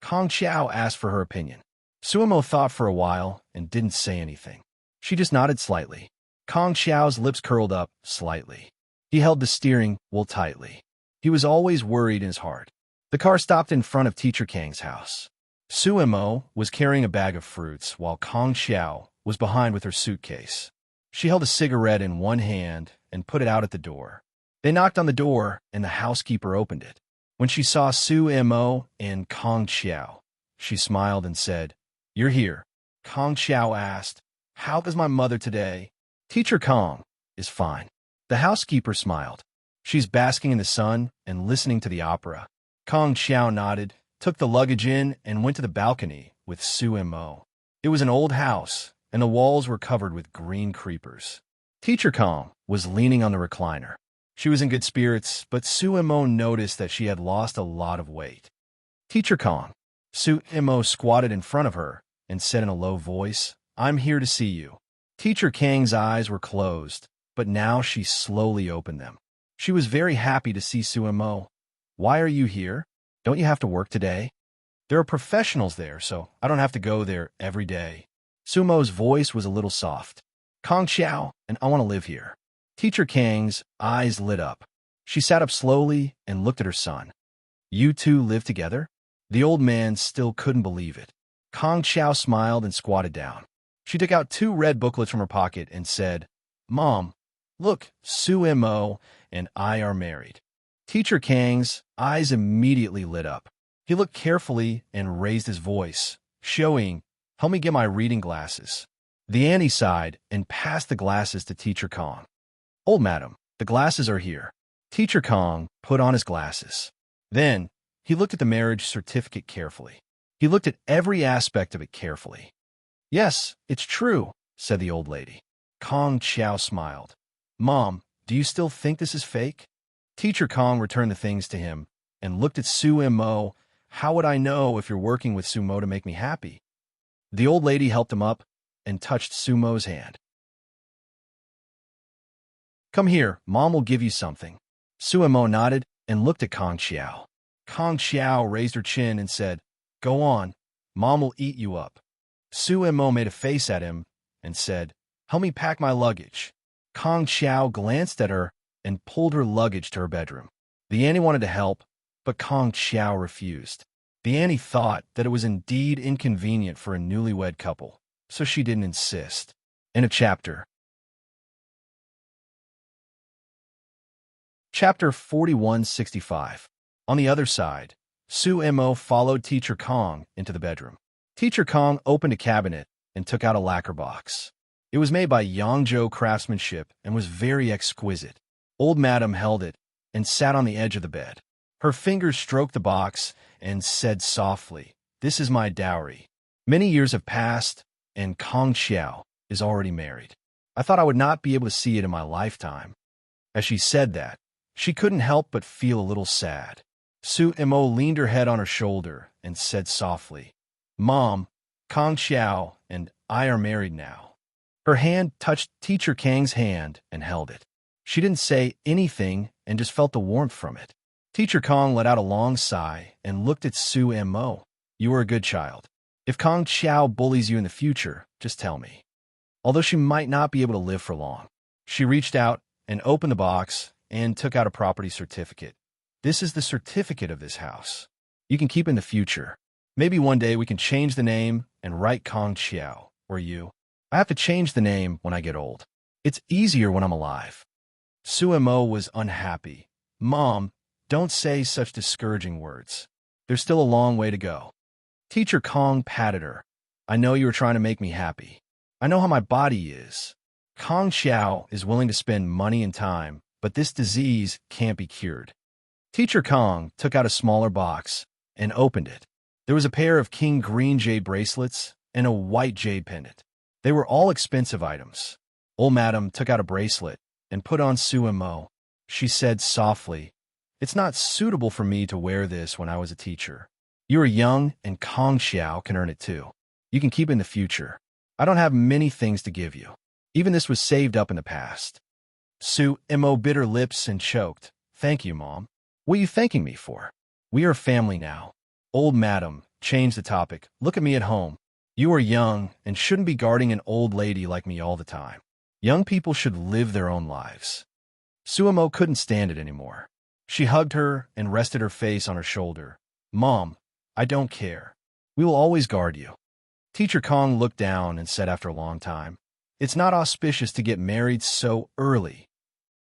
[SPEAKER 1] Kong Xiao asked for her opinion. Suemo thought for a while and didn't say anything. She just nodded slightly. Kong Xiao's lips curled up slightly. He held the steering wheel tightly. He was always worried in his heart. The car stopped in front of Teacher Kang's house. Su Mo was carrying a bag of fruits, while Kong Xiao was behind with her suitcase. She held a cigarette in one hand and put it out at the door. They knocked on the door, and the housekeeper opened it. When she saw Su Mo and Kong Xiao, she smiled and said, "You're here." Kong Xiao asked, "How is my mother today?" "Teacher Kong is fine." The housekeeper smiled. "She's basking in the sun and listening to the opera." Kong Xiao nodded, took the luggage in, and went to the balcony with Su Mo. It was an old house, and the walls were covered with green creepers. Teacher Kong was leaning on the recliner. She was in good spirits, but Su Mo noticed that she had lost a lot of weight. "Teacher Kong." Su Mo squatted in front of her and said in a low voice, "I'm here to see you." Teacher Kang's eyes were closed, but now she slowly opened them. She was very happy to see Su Mo. "Why are you here? Don't you have to work today?" "There are professionals there, so I don't have to go there every day." Su Mo's voice was a little soft. "Kong Xiao, and I want to live here." Teacher Kang's eyes lit up. She sat up slowly and looked at her son. "You two live together?" The old man still couldn't believe it. Kong Xiao smiled and squatted down. She took out 2 red booklets from her pocket and said, "Mom, look, Su Mo and I are married." Teacher Kang's eyes immediately lit up. He looked carefully and raised his voice, showing, "Help me get my reading glasses." The auntie sighed and passed the glasses to Teacher Kong. "Old madam, the glasses are here." Teacher Kong put on his glasses. Then, he looked at the marriage certificate carefully. He looked at every aspect of it carefully. "Yes, it's true," said the old lady. Kong Xiao smiled. "Mom, do you still think this is fake?" Teacher Kong returned the things to him and looked at Su Mo. "How would I know if you're working with Su Mo to make me happy?" The old lady helped him up and touched Su Mo's hand. "Come here, Mom will give you something." Su Mo nodded and looked at Kong Xiao. Kong Xiao raised her chin and said, "Go on, Mom will eat you up." Su Mo made a face at him and said, "Help me pack my luggage." Kong Xiao glanced at her and pulled her luggage to her bedroom. The auntie wanted to help, but Kong Xiao refused. The auntie thought that it was indeed inconvenient for a newlywed couple, so she didn't insist. End of chapter. Chapter 4165. On the other side, Su Mo followed Teacher Kong into the bedroom. Teacher Kong opened a cabinet and took out a lacquer box. It was made by Yangzhou craftsmanship and was very exquisite. Old Madam held it and sat on the edge of the bed. Her fingers stroked the box and said softly, "This is my dowry." Many years have passed, and Kong Xiao is already married. I thought I would not be able to see it in my lifetime. As she said that, she couldn't help but feel a little sad. Su Mo leaned her head on her shoulder and said softly, "Mom, Kong Xiao and I are married now." Her hand touched Teacher Kang's hand and held it. She didn't say anything and just felt the warmth from it. Teacher Kong let out a long sigh and looked at Su Mo. "You are a good child. If Kong Xiao bullies you in the future, just tell me." Although she might not be able to live for long, she reached out and opened the box and took out a property certificate. "This is the certificate of this house. You can keep in the future. Maybe one day we can change the name and write Kong Xiao or you. I have to change the name when I get old. It's easier when I'm alive." Su Mo was unhappy. "Mom, don't say such discouraging words. There's still a long way to go." Teacher Kong patted her. "I know you were trying to make me happy. I know how my body is. Kong Xiao is willing to spend money and time, but this disease can't be cured." Teacher Kong took out a smaller box and opened it. There was a pair of king green jade bracelets and a white jade pendant. They were all expensive items. Old Madam took out a bracelet and put on Su Mo. She said softly, "It's not suitable for me to wear this when I was a teacher. You are young, and Kong Xiao can earn it too. You can keep it in the future. I don't have many things to give you. Even this was saved up in the past." Su Mo bit her lips and choked. "Thank you, Mom." "What are you thanking me for? We are a family now." Old Madam changed the topic. "Look at me at home. You are young and shouldn't be guarding an old lady like me all the time. Young people should live their own lives. Suemo couldn't stand it anymore. She hugged her and rested her face on her shoulder. Mom, I don't care. We will always guard you. Teacher Kong looked down and said after a long time, It's not auspicious to get married so early.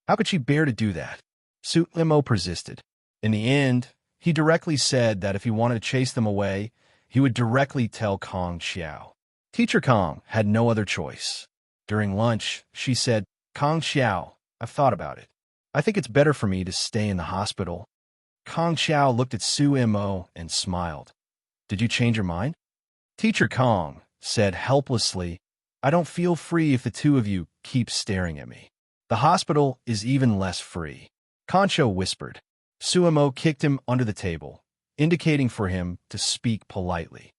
[SPEAKER 1] How could she bear to do that? Suemo persisted. In the end, he directly said that if he wanted to chase them away, he would directly tell Kong Xiao. Teacher Kong had no other choice. During lunch, she said, Kong Xiao, I've thought about it. I think it's better for me to stay in the hospital. Kong Xiao looked at Suemo and smiled. Did you change your mind? Teacher Kong said helplessly, I don't feel free if the two of you keep staring at me. The hospital is even less free. Concho whispered. Suemo kicked him under the table, indicating for him to speak politely.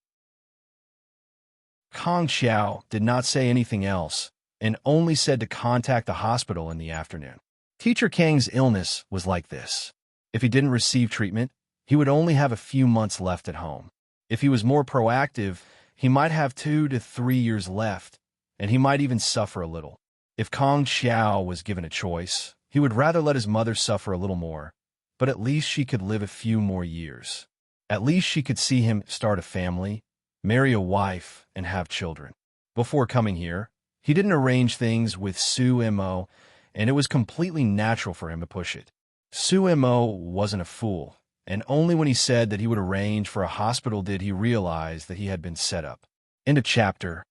[SPEAKER 1] Kong Xiao did not say anything else and only said to contact the hospital in the afternoon. Teacher Kang's illness was like this. If he didn't receive treatment, he would only have a few months left at home. If he was more proactive, he might have 2 to 3 years left, and he might even suffer a little. If Kong Xiao was given a choice, he would rather let his mother suffer a little more, but at least she could live a few more years. At least she could see him start a family, marry a wife, and have children. Before coming here, he didn't arrange things with Suemo, and it was completely natural for him to push it. Suemo wasn't a fool, and only when he said that he would arrange for a hospital did he realize that he had been set up. End of chapter.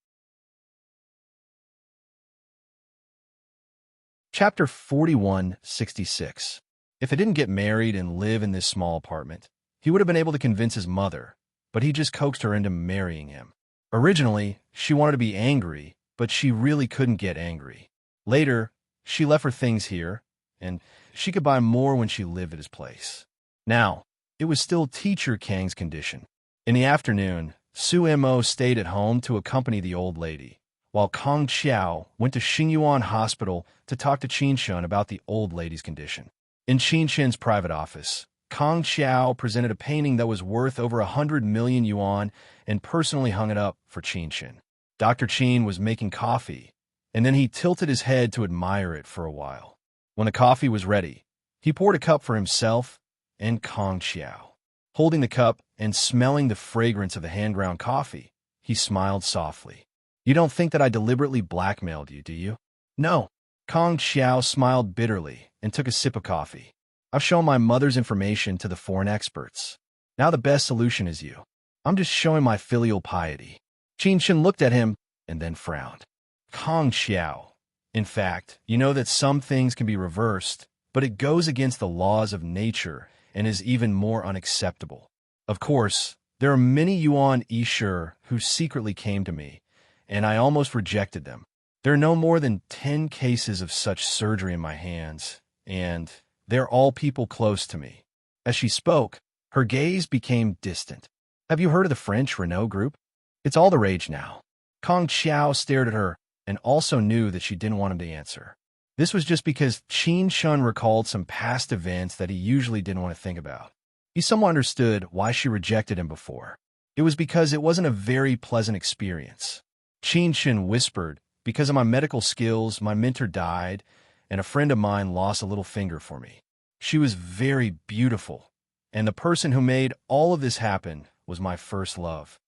[SPEAKER 1] Chapter 4166. If he didn't get married and live in this small apartment, he would have been able to convince his mother, but he just coaxed her into marrying him. Originally, she wanted to be angry, but she really couldn't get angry. Later, she left her things here, and she could buy more when she lived at his place. Now, it was still Teacher Kang's condition. In the afternoon, Suemo stayed at home to accompany the old lady, while Kong Xiao went to Xingyuan Hospital to talk to Qin Shun about the old lady's condition. In Qin Shun's private office, Kong Xiao presented a painting that was worth over 100 million yuan and personally hung it up for Qin Shun. Dr. Qin was making coffee, and then he tilted his head to admire it for a while. When the coffee was ready, he poured a cup for himself and Kong Xiao. Holding the cup and smelling the fragrance of the hand-ground coffee, he smiled softly. You don't think that I deliberately blackmailed you, do you? No. Kong Xiao smiled bitterly and took a sip of coffee. I've shown my mother's information to the foreign experts. Now the best solution is you. I'm just showing my filial piety. Qin Shun looked at him and then frowned. Kong Xiao, in fact, you know that some things can be reversed, but it goes against the laws of nature and is even more unacceptable. Of course, there are many Yuan Yishur who secretly came to me, and I almost rejected them. There are no more than 10 cases of such surgery in my hands, and they're all people close to me. As she spoke, her gaze became distant. Have you heard of the French Renault group? It's all the rage now. Kong Xiao stared at her and also knew that she didn't want him to answer. This was just because Qin Shun recalled some past events that he usually didn't want to think about. He somewhat understood why she rejected him before. It was because it wasn't a very pleasant experience. Qin Shun whispered, because of my medical skills, my mentor died, and a friend of mine lost a little finger for me. She was very beautiful, and the person who made all of this happen was my first love.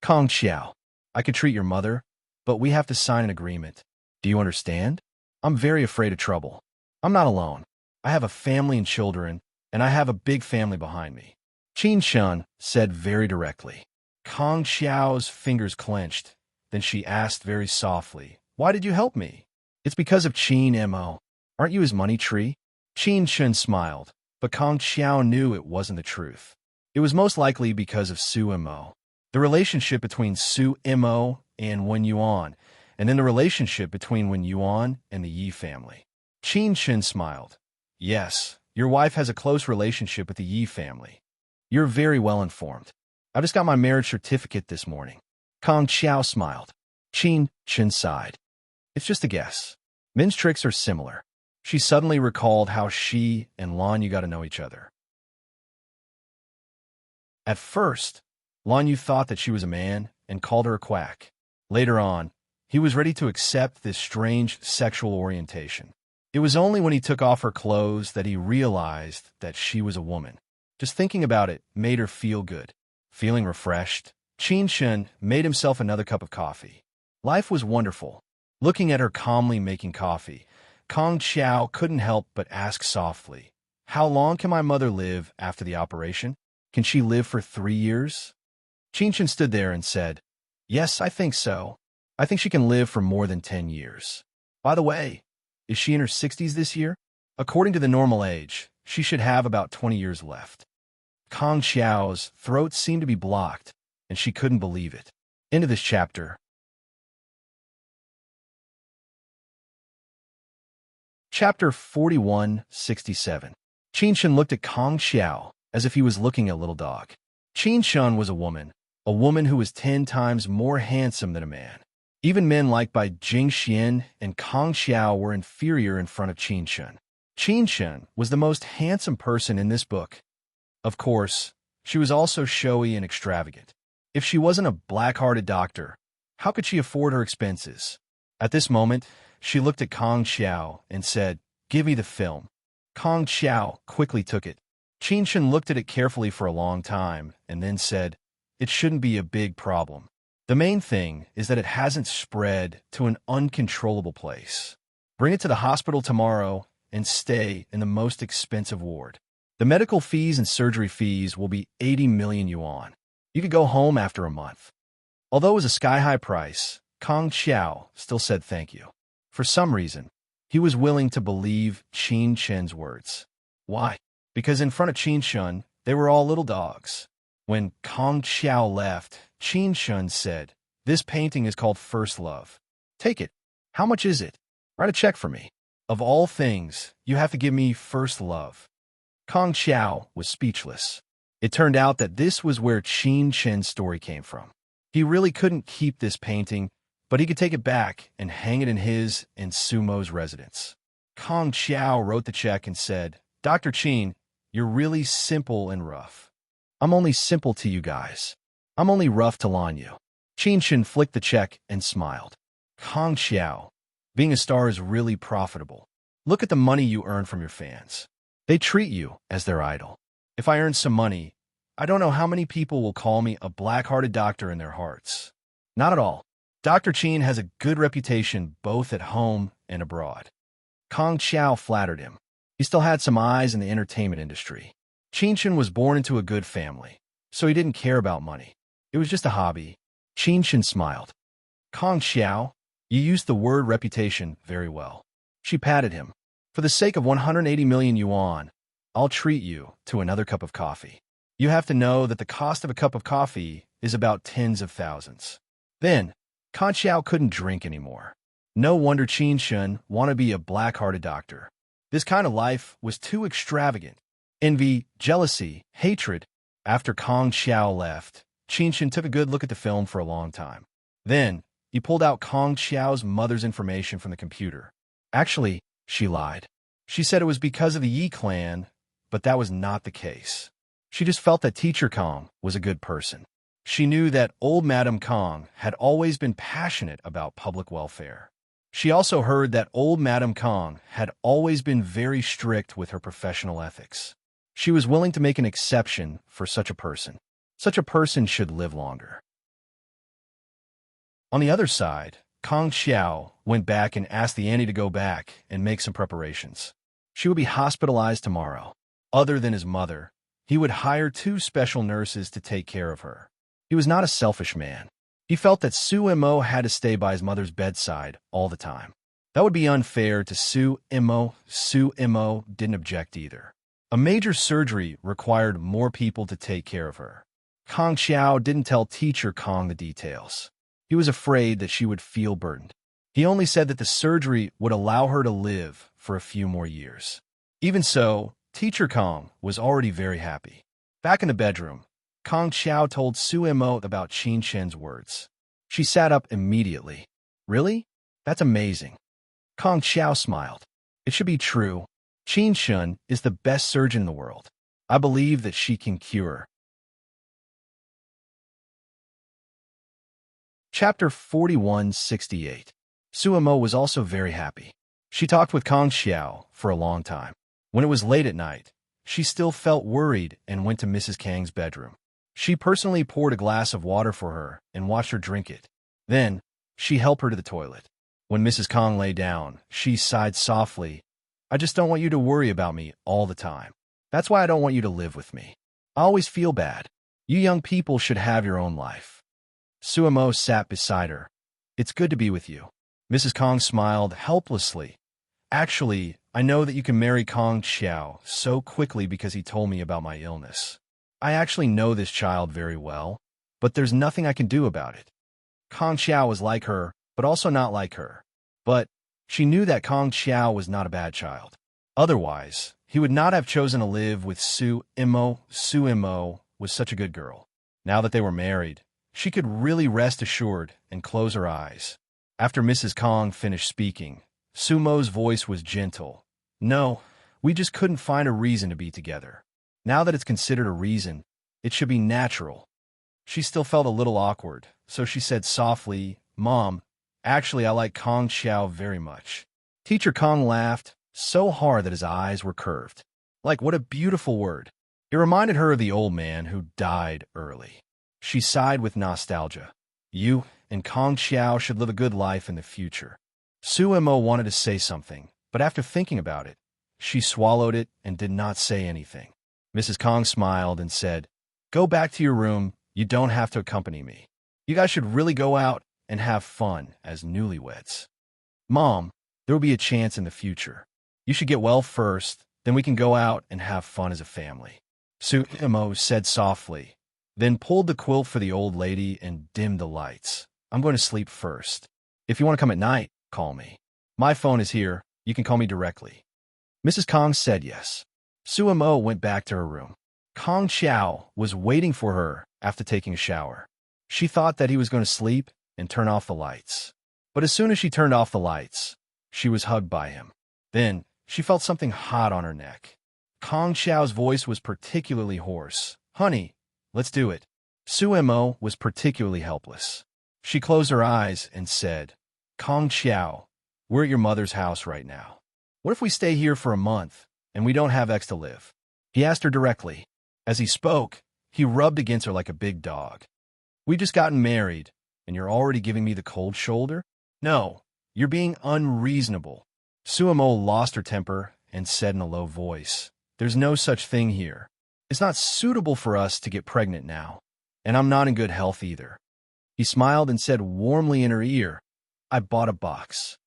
[SPEAKER 1] Kong Xiao, I could treat your mother, but we have to sign an agreement. Do you understand? I'm very afraid of trouble. I'm not alone. I have a family and children, and I have a big family behind me. Qin Shun said very directly. Kong Xiao's fingers clenched. Then she asked very softly, Why did you help me? It's because of Qin Mo. Aren't you his money tree? Qin Shun smiled, but Kong Xiao knew it wasn't the truth. It was most likely because of Suemo. The relationship between Suemo and Wen Yuan, and then the relationship between Wen Yuan and the Yi family. Qin Shun smiled. Yes, your wife has a close relationship with the Yi family. You're very well informed. I just got my marriage certificate this morning. Kong Xiao smiled. Qin Shun sighed. It's just a guess. Men's tricks are similar. She suddenly recalled how she and Lan Yu got to know each other. At first, Lan Yu thought that she was a man and called her a quack. Later on, He was ready to accept this strange sexual orientation. It was only when he took off her clothes that he realized that she was a woman. Just thinking about it made her feel good. Feeling refreshed, Qin Shun made himself another cup of coffee. Life was wonderful. Looking at her calmly making coffee, Kong Xiao couldn't help but ask softly, "How long can my mother live after the operation? Can she live for 3 years?" Qin Shun stood there and said, "Yes, I think so. I think she can live for more than 10 years. By the way, is she in her 60s this year? According to the normal age, she should have about 20 years left." Kong Xiao's throat seemed to be blocked, and she couldn't believe it. End of this chapter. Chapter 4167. Qin Shun looked at Kong Xiao as if he was looking at a little dog. Qin Shun was a woman who was 10 times more handsome than a man. Even men liked by Jing Xian and Kong Xiao were inferior in front of Qin Shun. Qin Shun was the most handsome person in this book. Of course, she was also showy and extravagant. If she wasn't a black-hearted doctor, how could she afford her expenses? At this moment, she looked at Kong Xiao and said, "Give me the film." Kong Xiao quickly took it. Qin Shun looked at it carefully for a long time and then said, "It shouldn't be a big problem. The main thing is that it hasn't spread to an uncontrollable place. Bring it to the hospital tomorrow and stay in the most expensive ward. The medical fees and surgery fees will be 80 million yuan. You could go home after a month." Although it was a sky-high price, Kong Xiao still said thank you. For some reason, he was willing to believe Qin Shun's words. Why? Because in front of Qin Shun, they were all little dogs. When Kong Xiao left, Qin Shun said, "This painting is called First Love. Take it. How much is it? Write a check for me. Of all things, you have to give me first love." Kong Xiao was speechless. It turned out that this was where Qin Shun's story came from. He really couldn't keep this painting, but he could take it back and hang it in his and Sumo's residence. Kong Xiao wrote the check and said, "Dr. Qin, you're really simple and rough. I'm only simple to you guys. I'm only rough to Lanyu." Qin Shun flicked the check and smiled. "Kong Xiao, being a star is really profitable. Look at the money you earn from your fans. They treat you as their idol. If I earn some money, I don't know how many people will call me a black-hearted doctor in their hearts. Not at all. Dr. Qin has a good reputation both at home and abroad." Kong Xiao flattered him. He still had some eyes in the entertainment industry. Qin Shun was born into a good family, so he didn't care about money. It was just a hobby. Qin Shun smiled. "Kong Xiao, you used the word reputation very well." She patted him. "For the sake of 180 million yuan, I'll treat you to another cup of coffee. You have to know that the cost of a cup of coffee is about tens of thousands." Then, Kong Xiao couldn't drink anymore. No wonder Qin Shun wanted to be a black-hearted doctor. This kind of life was too extravagant. Envy, jealousy, hatred. After Kong Xiao left, Qin Shun took a good look at the film for a long time. Then, he pulled out Kong Xiao's mother's information from the computer. Actually, she lied. She said it was because of the Yi clan, but that was not the case. She just felt that Teacher Kong was a good person. She knew that old Madame Kong had always been passionate about public welfare. She also heard that old Madame Kong had always been very strict with her professional ethics. She was willing to make an exception for such a person. Such a person should live longer. On the other side, Kong Xiao went back and asked the auntie to go back and make some preparations. She would be hospitalized tomorrow. Other than his mother, he would hire 2 special nurses to take care of her. He was not a selfish man. He felt that Su Mo had to stay by his mother's bedside all the time. That would be unfair to Su Mo. Su Mo didn't object either. A major surgery required more people to take care of her. Kong Xiao didn't tell Teacher Kong the details. He was afraid that she would feel burdened. He only said that the surgery would allow her to live for a few more years. Even so, Teacher Kong was already very happy. Back in the bedroom, Kong Xiao told Su Mo about Qin Shun's words. She sat up immediately. "Really? That's amazing." Kong Xiao smiled. "It should be true. Qin Shun is the best surgeon in the world. I believe that she can cure." Chapter 4168. Suemo was also very happy. She talked with Kong Xiao for a long time. When it was late at night, she still felt worried and went to Mrs. Kang's bedroom. She personally poured a glass of water for her and watched her drink it. Then, she helped her to the toilet. When Mrs. Kong lay down, she sighed softly. I just don't want you to worry about me all the time. That's why I don't want you to live with me. I always feel bad. You young people should have your own life. Suemo sat beside her. It's good to be with you. Mrs. Kong smiled helplessly. Actually, I know that you can marry Kong Xiao so quickly because he told me about my illness. I actually know this child very well, but there's nothing I can do about it. Kong Xiao was like her, but also not like her. But she knew that Kong Xiao was not a bad child. Otherwise, he would not have chosen to live with Suemo. Suemo was such a good girl. Now that they were married, she could really rest assured and close her eyes. After Mrs. Kong finished speaking, Sumo's voice was gentle. No, we just couldn't find a reason to be together. Now that it's considered a reason, it should be natural. She still felt a little awkward, so she said softly, Mom, actually I like Kong Xiao very much. Teacher Kong laughed so hard that his eyes were curved. Like, what a beautiful word. It reminded her of the old man who died early. She sighed with nostalgia. You and Kong Xiao should live a good life in the future. Suemo wanted to say something, but after thinking about it, she swallowed it and did not say anything. Mrs. Kong smiled and said, Go back to your room. You don't have to accompany me. You guys should really go out and have fun as newlyweds. Mom, there will be a chance in the future. You should get well first, then we can go out and have fun as a family. Suemo said softly, then pulled the quilt for the old lady and dimmed the lights. I'm going to sleep first. If you want to come at night, call me. My phone is here. You can call me directly. Mrs. Kong said yes. Suemo went back to her room. Kong Xiao was waiting for her after taking a shower. She thought that he was going to sleep and turn off the lights. But as soon as she turned off the lights, she was hugged by him. Then, she felt something hot on her neck. Kong Xiao's voice was particularly hoarse. Honey, let's do it. Suemo was particularly helpless. She closed her eyes and said, Kong Xiao, we're at your mother's house right now. What if we stay here for a month and we don't have X to live? He asked her directly. As he spoke, he rubbed against her like a big dog. We just gotten married, and you're already giving me the cold shoulder? No, you're being unreasonable. Suemo lost her temper and said in a low voice, There's no such thing here. It's not suitable for us to get pregnant now, and I'm not in good health either. He smiled and said warmly in her ear, I bought a box.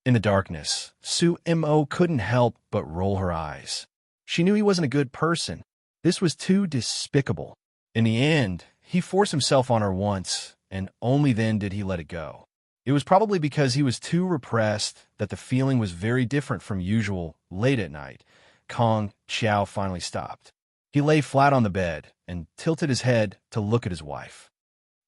[SPEAKER 1] In the darkness, Suemo couldn't help but roll her eyes. She knew he wasn't a good person. This was too despicable. In the end, he forced himself on her once, and only then did he let it go. It was probably because he was too repressed that the feeling was very different from usual late at night. Kong Xiao finally stopped. He lay flat on the bed and tilted his head to look at his wife.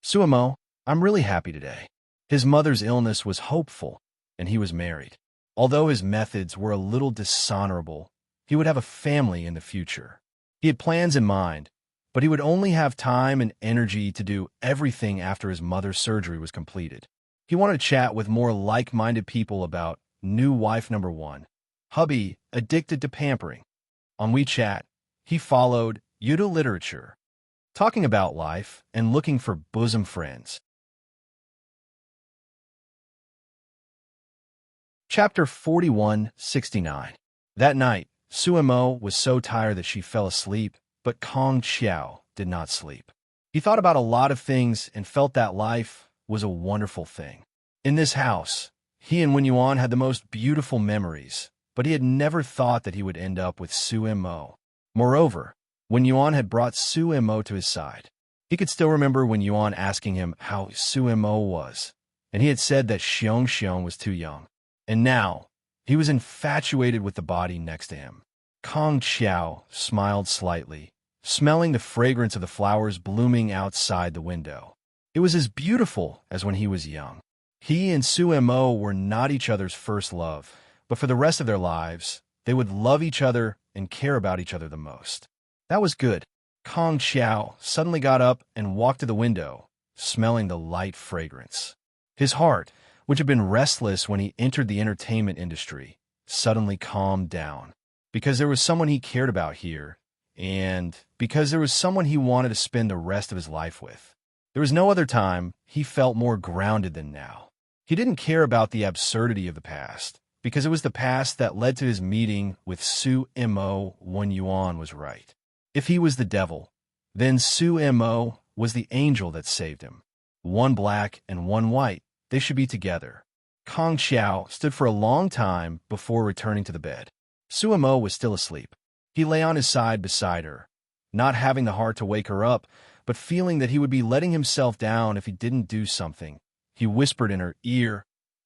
[SPEAKER 1] Suemo, I'm really happy today. His mother's illness was hopeful, and he was married. Although his methods were a little dishonorable, he would have a family in the future. He had plans in mind, but he would only have time and energy to do everything after his mother's surgery was completed. He wanted to chat with more like-minded people about new wife number one, hubby addicted to pampering. On WeChat, he followed Yudo literature, talking about life and looking for bosom friends. Chapter 4169. That night, Suemo was so tired that she fell asleep, but Kong Xiao did not sleep. He thought about a lot of things and felt that life was a wonderful thing. In this house, he and Wenyuan had the most beautiful memories, but he had never thought that he would end up with Suemo. Moreover, Wenyuan had brought Suemo to his side. He could still remember Wenyuan asking him how Suemo was, and he had said that Xiong was too young. And now, he was infatuated with the body next to him. Kong Xiao smiled slightly, smelling the fragrance of the flowers blooming outside the window. It was as beautiful as when he was young. He and Suemo were not each other's first love, but for the rest of their lives, they would love each other and care about each other the most. That was good. Kong Xiao suddenly got up and walked to the window, smelling the light fragrance. His heart, which had been restless when he entered the entertainment industry, suddenly calmed down. Because there was someone he cared about here, and because there was someone he wanted to spend the rest of his life with. There was no other time he felt more grounded than now. He didn't care about the absurdity of the past, because it was the past that led to his meeting with Su Mo when Yuan was right. If he was the devil, then Su Mo was the angel that saved him. One black and one white, they should be together. Kong Xiao stood for a long time before returning to the bed. Su Mo was still asleep. He lay on his side beside her, not having the heart to wake her up, but feeling that he would be letting himself down if he didn't do something. He whispered in her ear,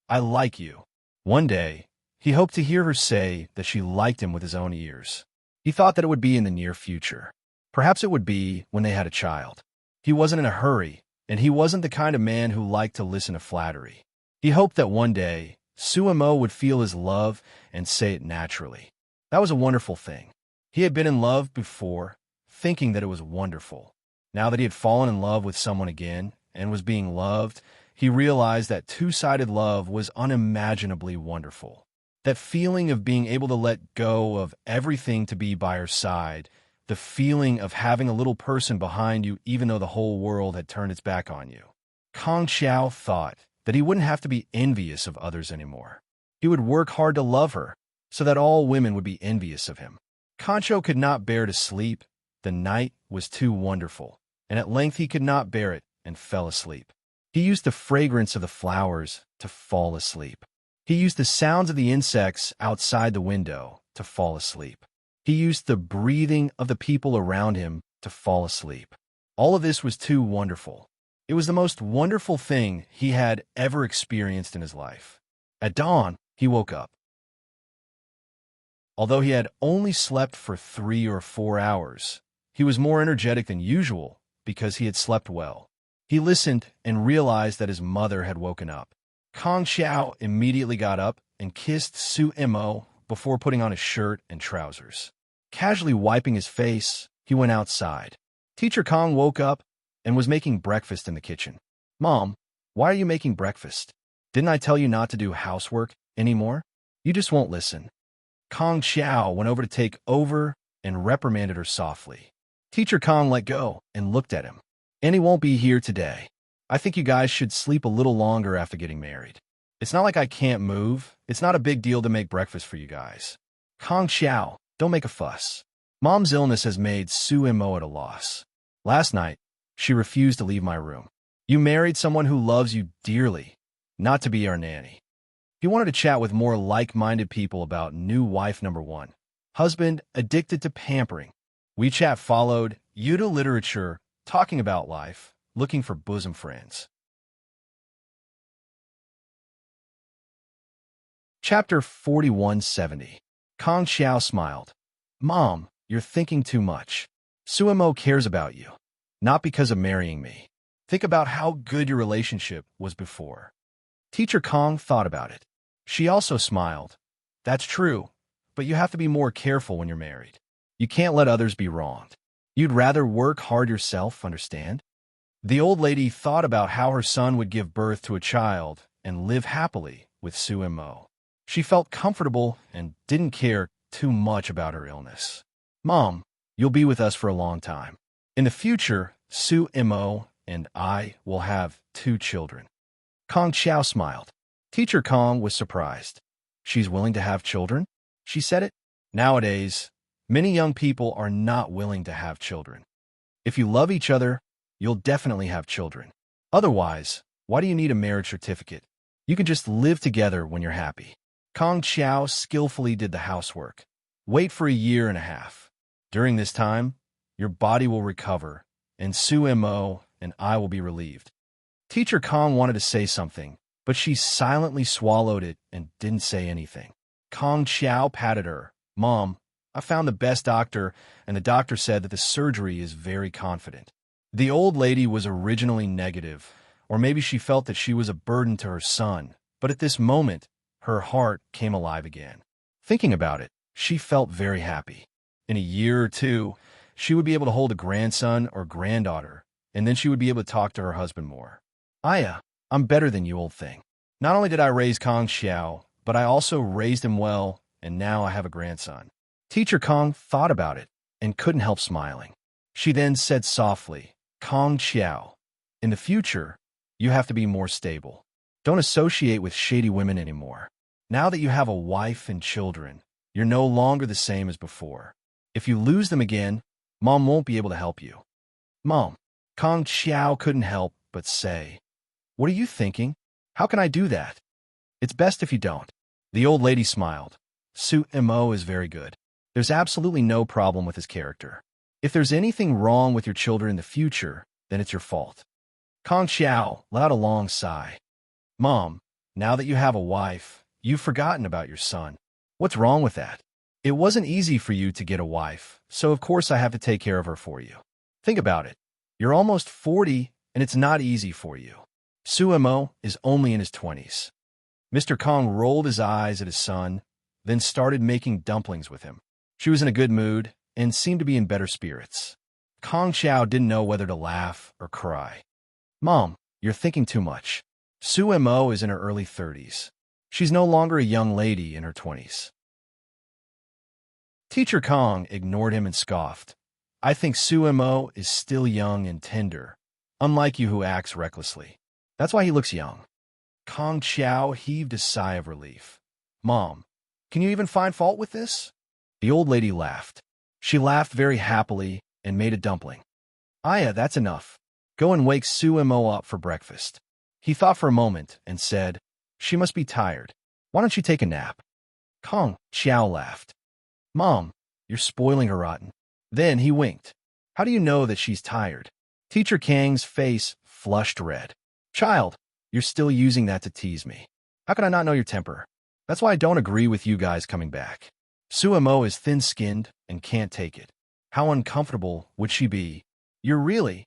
[SPEAKER 1] "I like you." One day, he hoped to hear her say that she liked him with his own ears. He thought that it would be in the near future. Perhaps it would be when they had a child. He wasn't in a hurry, and he wasn't the kind of man who liked to listen to flattery. He hoped that one day, Su Mo would feel his love and say it naturally. That was a wonderful thing. He had been in love before, thinking that it was wonderful. Now that he had fallen in love with someone again and was being loved, he realized that two-sided love was unimaginably wonderful. That feeling of being able to let go of everything to be by her side, the feeling of having a little person behind you even though the whole world had turned its back on you. Kong Xiao thought that he wouldn't have to be envious of others anymore. He would work hard to love her, so that all women would be envious of him. Concho could not bear to sleep. The night was too wonderful, and at length he could not bear it and fell asleep. He used the fragrance of the flowers to fall asleep. He used the sounds of the insects outside the window to fall asleep. He used the breathing of the people around him to fall asleep. All of this was too wonderful. It was the most wonderful thing he had ever experienced in his life. At dawn, he woke up. Although he had only slept for 3 or 4 hours, he was more energetic than usual because he had slept well. He listened and realized that his mother had woken up. Kong Xiao immediately got up and kissed Su Mo before putting on his shirt and trousers. Casually wiping his face, he went outside. Teacher Kong woke up and was making breakfast in the kitchen. "Mom, why are you making breakfast? Didn't I tell you not to do housework anymore? You just won't listen." Kong Xiao went over to take over and reprimanded her softly. Teacher Kong let go and looked at him. "Annie won't be here today. I think you guys should sleep a little longer after getting married. It's not like I can't move. It's not a big deal to make breakfast for you guys." "Kong Xiao, don't make a fuss. Mom's illness has made Su Mo at a loss. Last night, she refused to leave my room. You married someone who loves you dearly, not to be our nanny." He wanted to chat with more like-minded people about new wife number 1, husband addicted to pampering. WeChat followed, Yuta literature, talking about life, looking for bosom friends. Chapter 4170. Kong Xiao smiled. "Mom, you're thinking too much. Su Mo cares about you, not because of marrying me. Think about how good your relationship was before." Teacher Kong thought about it. She also smiled. "That's true, but you have to be more careful when you're married. You can't let others be wronged. You'd rather work hard yourself, understand?" The old lady thought about how her son would give birth to a child and live happily with Su Mo. She felt comfortable and didn't care too much about her illness. "Mom, you'll be with us for a long time. In the future, Su Mo and I will have 2 children." Kong Xiao smiled. Teacher Kong was surprised. "She's willing to have children?" She said it. Nowadays, many young people are not willing to have children. If you love each other, you'll definitely have children. Otherwise, why do you need a marriage certificate? You can just live together when you're happy. Kong Xiao skillfully did the housework. Wait for 1.5 years. During this time, your body will recover, and Su Mo and I will be relieved. Teacher Kong wanted to say something, but she silently swallowed it and didn't say anything. Kong Xiao patted her. "Mom, I found the best doctor, and the doctor said that the surgery is very confident." The old lady was originally negative, or maybe she felt that she was a burden to her son, but at this moment, her heart came alive again. Thinking about it, she felt very happy. In 1 year or 2, she would be able to hold a grandson or granddaughter, and then she would be able to talk to her husband more. Aya, I'm better than you, old thing. Not only did I raise Kong Xiao, but I also raised him well, and now I have a grandson. Teacher Kong thought about it and couldn't help smiling. She then said softly, Kong Xiao, in the future, you have to be more stable. Don't associate with shady women anymore. Now that you have a wife and children, you're no longer the same as before. If you lose them again, Mom won't be able to help you. Mom, Kong Xiao couldn't help but say, What are you thinking? How can I do that? It's best if you don't. The old lady smiled. Su Mo is very good. There's absolutely no problem with his character. If there's anything wrong with your children in the future, then it's your fault. Kong Xiao let out a long sigh. Mom, now that you have a wife, you've forgotten about your son. What's wrong with that? It wasn't easy for you to get a wife, so of course I have to take care of her for you. Think about it. You're almost 40, and it's not easy for you. Su Mo is only in his 20s. Mr. Kong rolled his eyes at his son, then started making dumplings with him. She was in a good mood and seemed to be in better spirits. Kong Xiao didn't know whether to laugh or cry. Mom, you're thinking too much. Su Mo is in her early 30s. She's no longer a young lady in her 20s. Teacher Kong ignored him and scoffed. I think Su Mo is still young and tender, unlike you who acts recklessly. That's why he looks young. Kong Xiao heaved a sigh of relief. Mom, can you even find fault with this? The old lady laughed. She laughed very happily and made a dumpling. Aya, that's enough. Go and wake Su Mo up for breakfast. He thought for a moment and said, She must be tired. Why don't you take a nap? Kong Xiao laughed. Mom, you're spoiling her rotten. Then he winked. How do you know that she's tired? Teacher Kang's face flushed red. Child, you're still using that to tease me. How can I not know your temper? That's why I don't agree with you guys coming back. Su Mo is thin-skinned and can't take it. How uncomfortable would she be? You're really...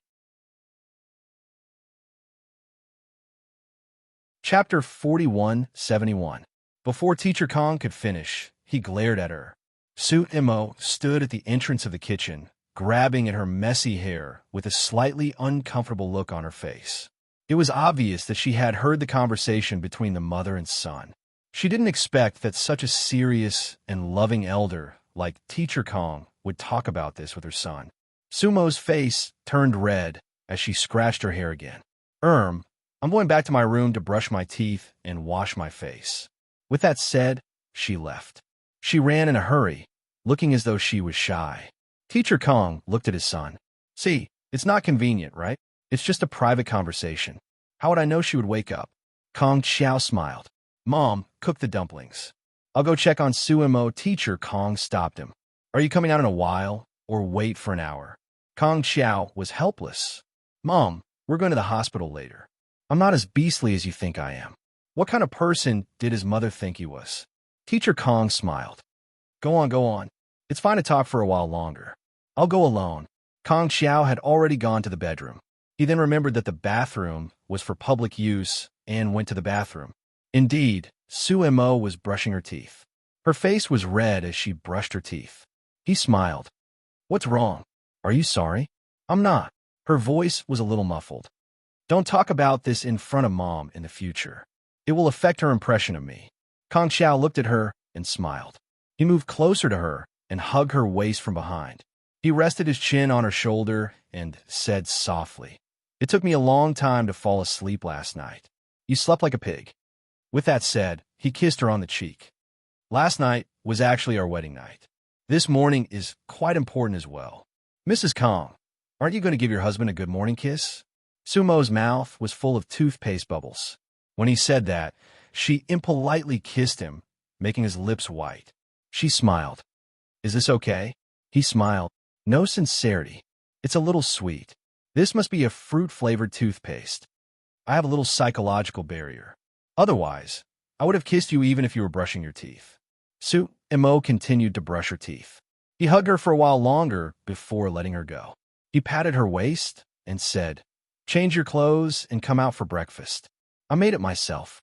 [SPEAKER 1] Chapter 41-71. Before Teacher Kong could finish, he glared at her. Su Mo stood at the entrance of the kitchen, grabbing at her messy hair with a slightly uncomfortable look on her face. It was obvious that she had heard the conversation between the mother and son. She didn't expect that such a serious and loving elder like Teacher Kong would talk about this with her son. Sumo's face turned red as she scratched her hair again. I'm going back to my room to brush my teeth and wash my face. With that said, she left. She ran in a hurry, looking as though she was shy. Teacher Kong looked at his son. See, it's not convenient, right? It's just a private conversation. How would I know she would wake up? Kong Xiao smiled. Mom, cook the dumplings. I'll go check on Su Mo. Teacher Kong stopped him. Are you coming out in a while, or wait for an hour? Kong Xiao was helpless. Mom, we're going to the hospital later. I'm not as beastly as you think I am. What kind of person did his mother think he was? Teacher Kong smiled. Go on. It's fine to talk for a while longer. I'll go alone. Kong Xiao had already gone to the bedroom. He then remembered that the bathroom was for public use and went to the bathroom. Indeed, Su Mo was brushing her teeth. Her face was red as she brushed her teeth. He smiled. What's wrong? Are you sorry? I'm not. Her voice was a little muffled. Don't talk about this in front of Mom in the future. It will affect her impression of me. Kong Xiao looked at her and smiled. He moved closer to her and hugged her waist from behind. He rested his chin on her shoulder and said softly, It took me a long time to fall asleep last night. You slept like a pig. With that said, he kissed her on the cheek. Last night was actually our wedding night. This morning is quite important as well. Mrs. Kong, aren't you going to give your husband a good morning kiss? Sumo's mouth was full of toothpaste bubbles. When he said that, she impolitely kissed him, making his lips white. She smiled. Is this okay? He smiled. No sincerity. It's a little sweet. This must be a fruit-flavored toothpaste. I have a little psychological barrier. Otherwise, I would have kissed you even if you were brushing your teeth. Su Mo continued to brush her teeth. He hugged her for a while longer before letting her go. He patted her waist and said, Change your clothes and come out for breakfast. I made it myself.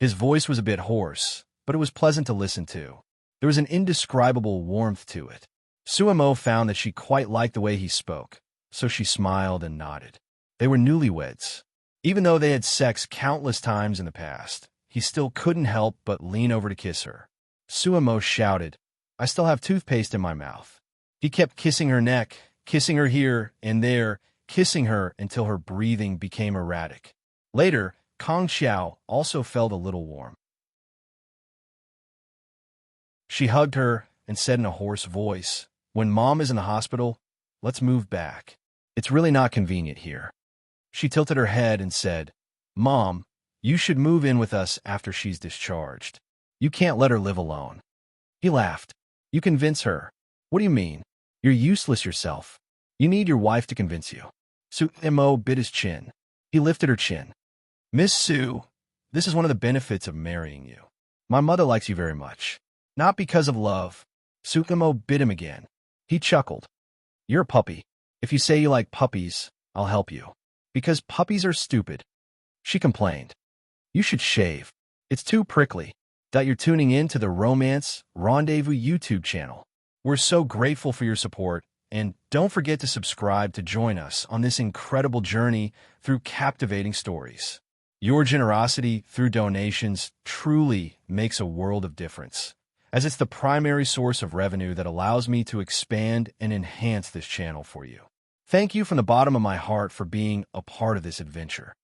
[SPEAKER 1] His voice was a bit hoarse, but it was pleasant to listen to. There was an indescribable warmth to it. Suemo found that she quite liked the way he spoke, so she smiled and nodded. They were newlyweds. Even though they had sex countless times in the past, he still couldn't help but lean over to kiss her. Suemo shouted, "I still have toothpaste in my mouth." He kept kissing her neck, kissing her here and there, kissing her until her breathing became erratic. Later, Kong Xiao also felt a little warm. She hugged her and said in a hoarse voice, "When Mom is in the hospital, let's move back. It's really not convenient here." She tilted her head and said, "Mom, you should move in with us after she's discharged. You can't let her live alone." He laughed. "You convince her. What do you mean? You're useless yourself. You need your wife to convince you." Suemo bit his chin. He lifted her chin. "Miss Su, this is one of the benefits of marrying you. My mother likes you very much. Not because of love." Suemo bit him again. He chuckled. "You're a puppy. If you say you like puppies, I'll help you. Because puppies are stupid." She complained. "You should shave. It's too prickly." That you're tuning in to the Romance Rendezvous YouTube channel. We're so grateful for your support, and don't forget to subscribe to join us on this incredible journey through captivating stories. Your generosity through donations truly makes a world of difference, as it's the primary source of revenue that allows me to expand and enhance this channel for you. Thank you from the bottom of my heart for being a part of this adventure.